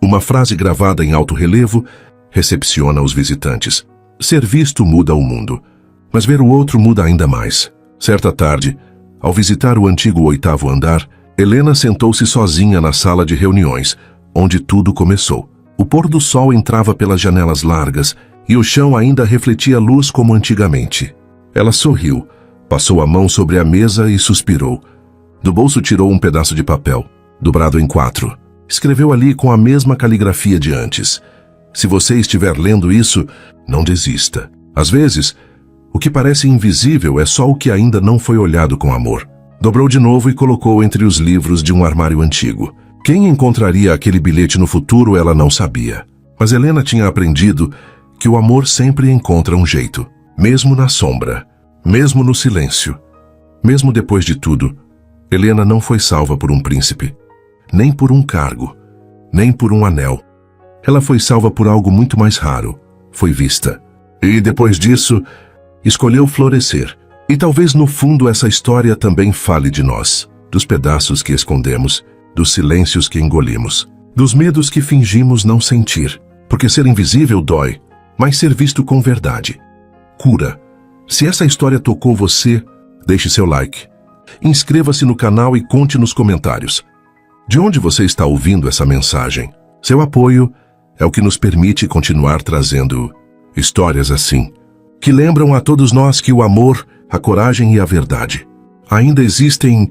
uma frase gravada em alto relevo recepciona os visitantes. Ser visto muda o mundo, mas ver o outro muda ainda mais. Certa tarde, ao visitar o antigo 8º andar, Helena sentou-se sozinha na sala de reuniões, onde tudo começou. O pôr do sol entrava pelas janelas largas e o chão ainda refletia luz como antigamente. Ela sorriu, passou a mão sobre a mesa e suspirou. Do bolso tirou um pedaço de papel, dobrado em 4. Escreveu ali com a mesma caligrafia de antes. Se você estiver lendo isso, não desista. Às vezes, o que parece invisível é só o que ainda não foi olhado com amor. Dobrou de novo e colocou entre os livros de um armário antigo. Quem encontraria aquele bilhete no futuro, ela não sabia. Mas Helena tinha aprendido que o amor sempre encontra um jeito. Mesmo na sombra, mesmo no silêncio, mesmo depois de tudo, Helena não foi salva por um príncipe, nem por um cargo, nem por um anel. Ela foi salva por algo muito mais raro. Foi vista. E depois disso, escolheu florescer. E talvez no fundo essa história também fale de nós, dos pedaços que escondemos, dos silêncios que engolimos, dos medos que fingimos não sentir, porque ser invisível dói, mas ser visto com verdade cura. Se essa história tocou você, deixe seu like. Inscreva-se no canal e conte nos comentários de onde você está ouvindo essa mensagem. Seu apoio é o que nos permite continuar trazendo histórias assim, que lembram a todos nós que o amor, a coragem e a verdade ainda existem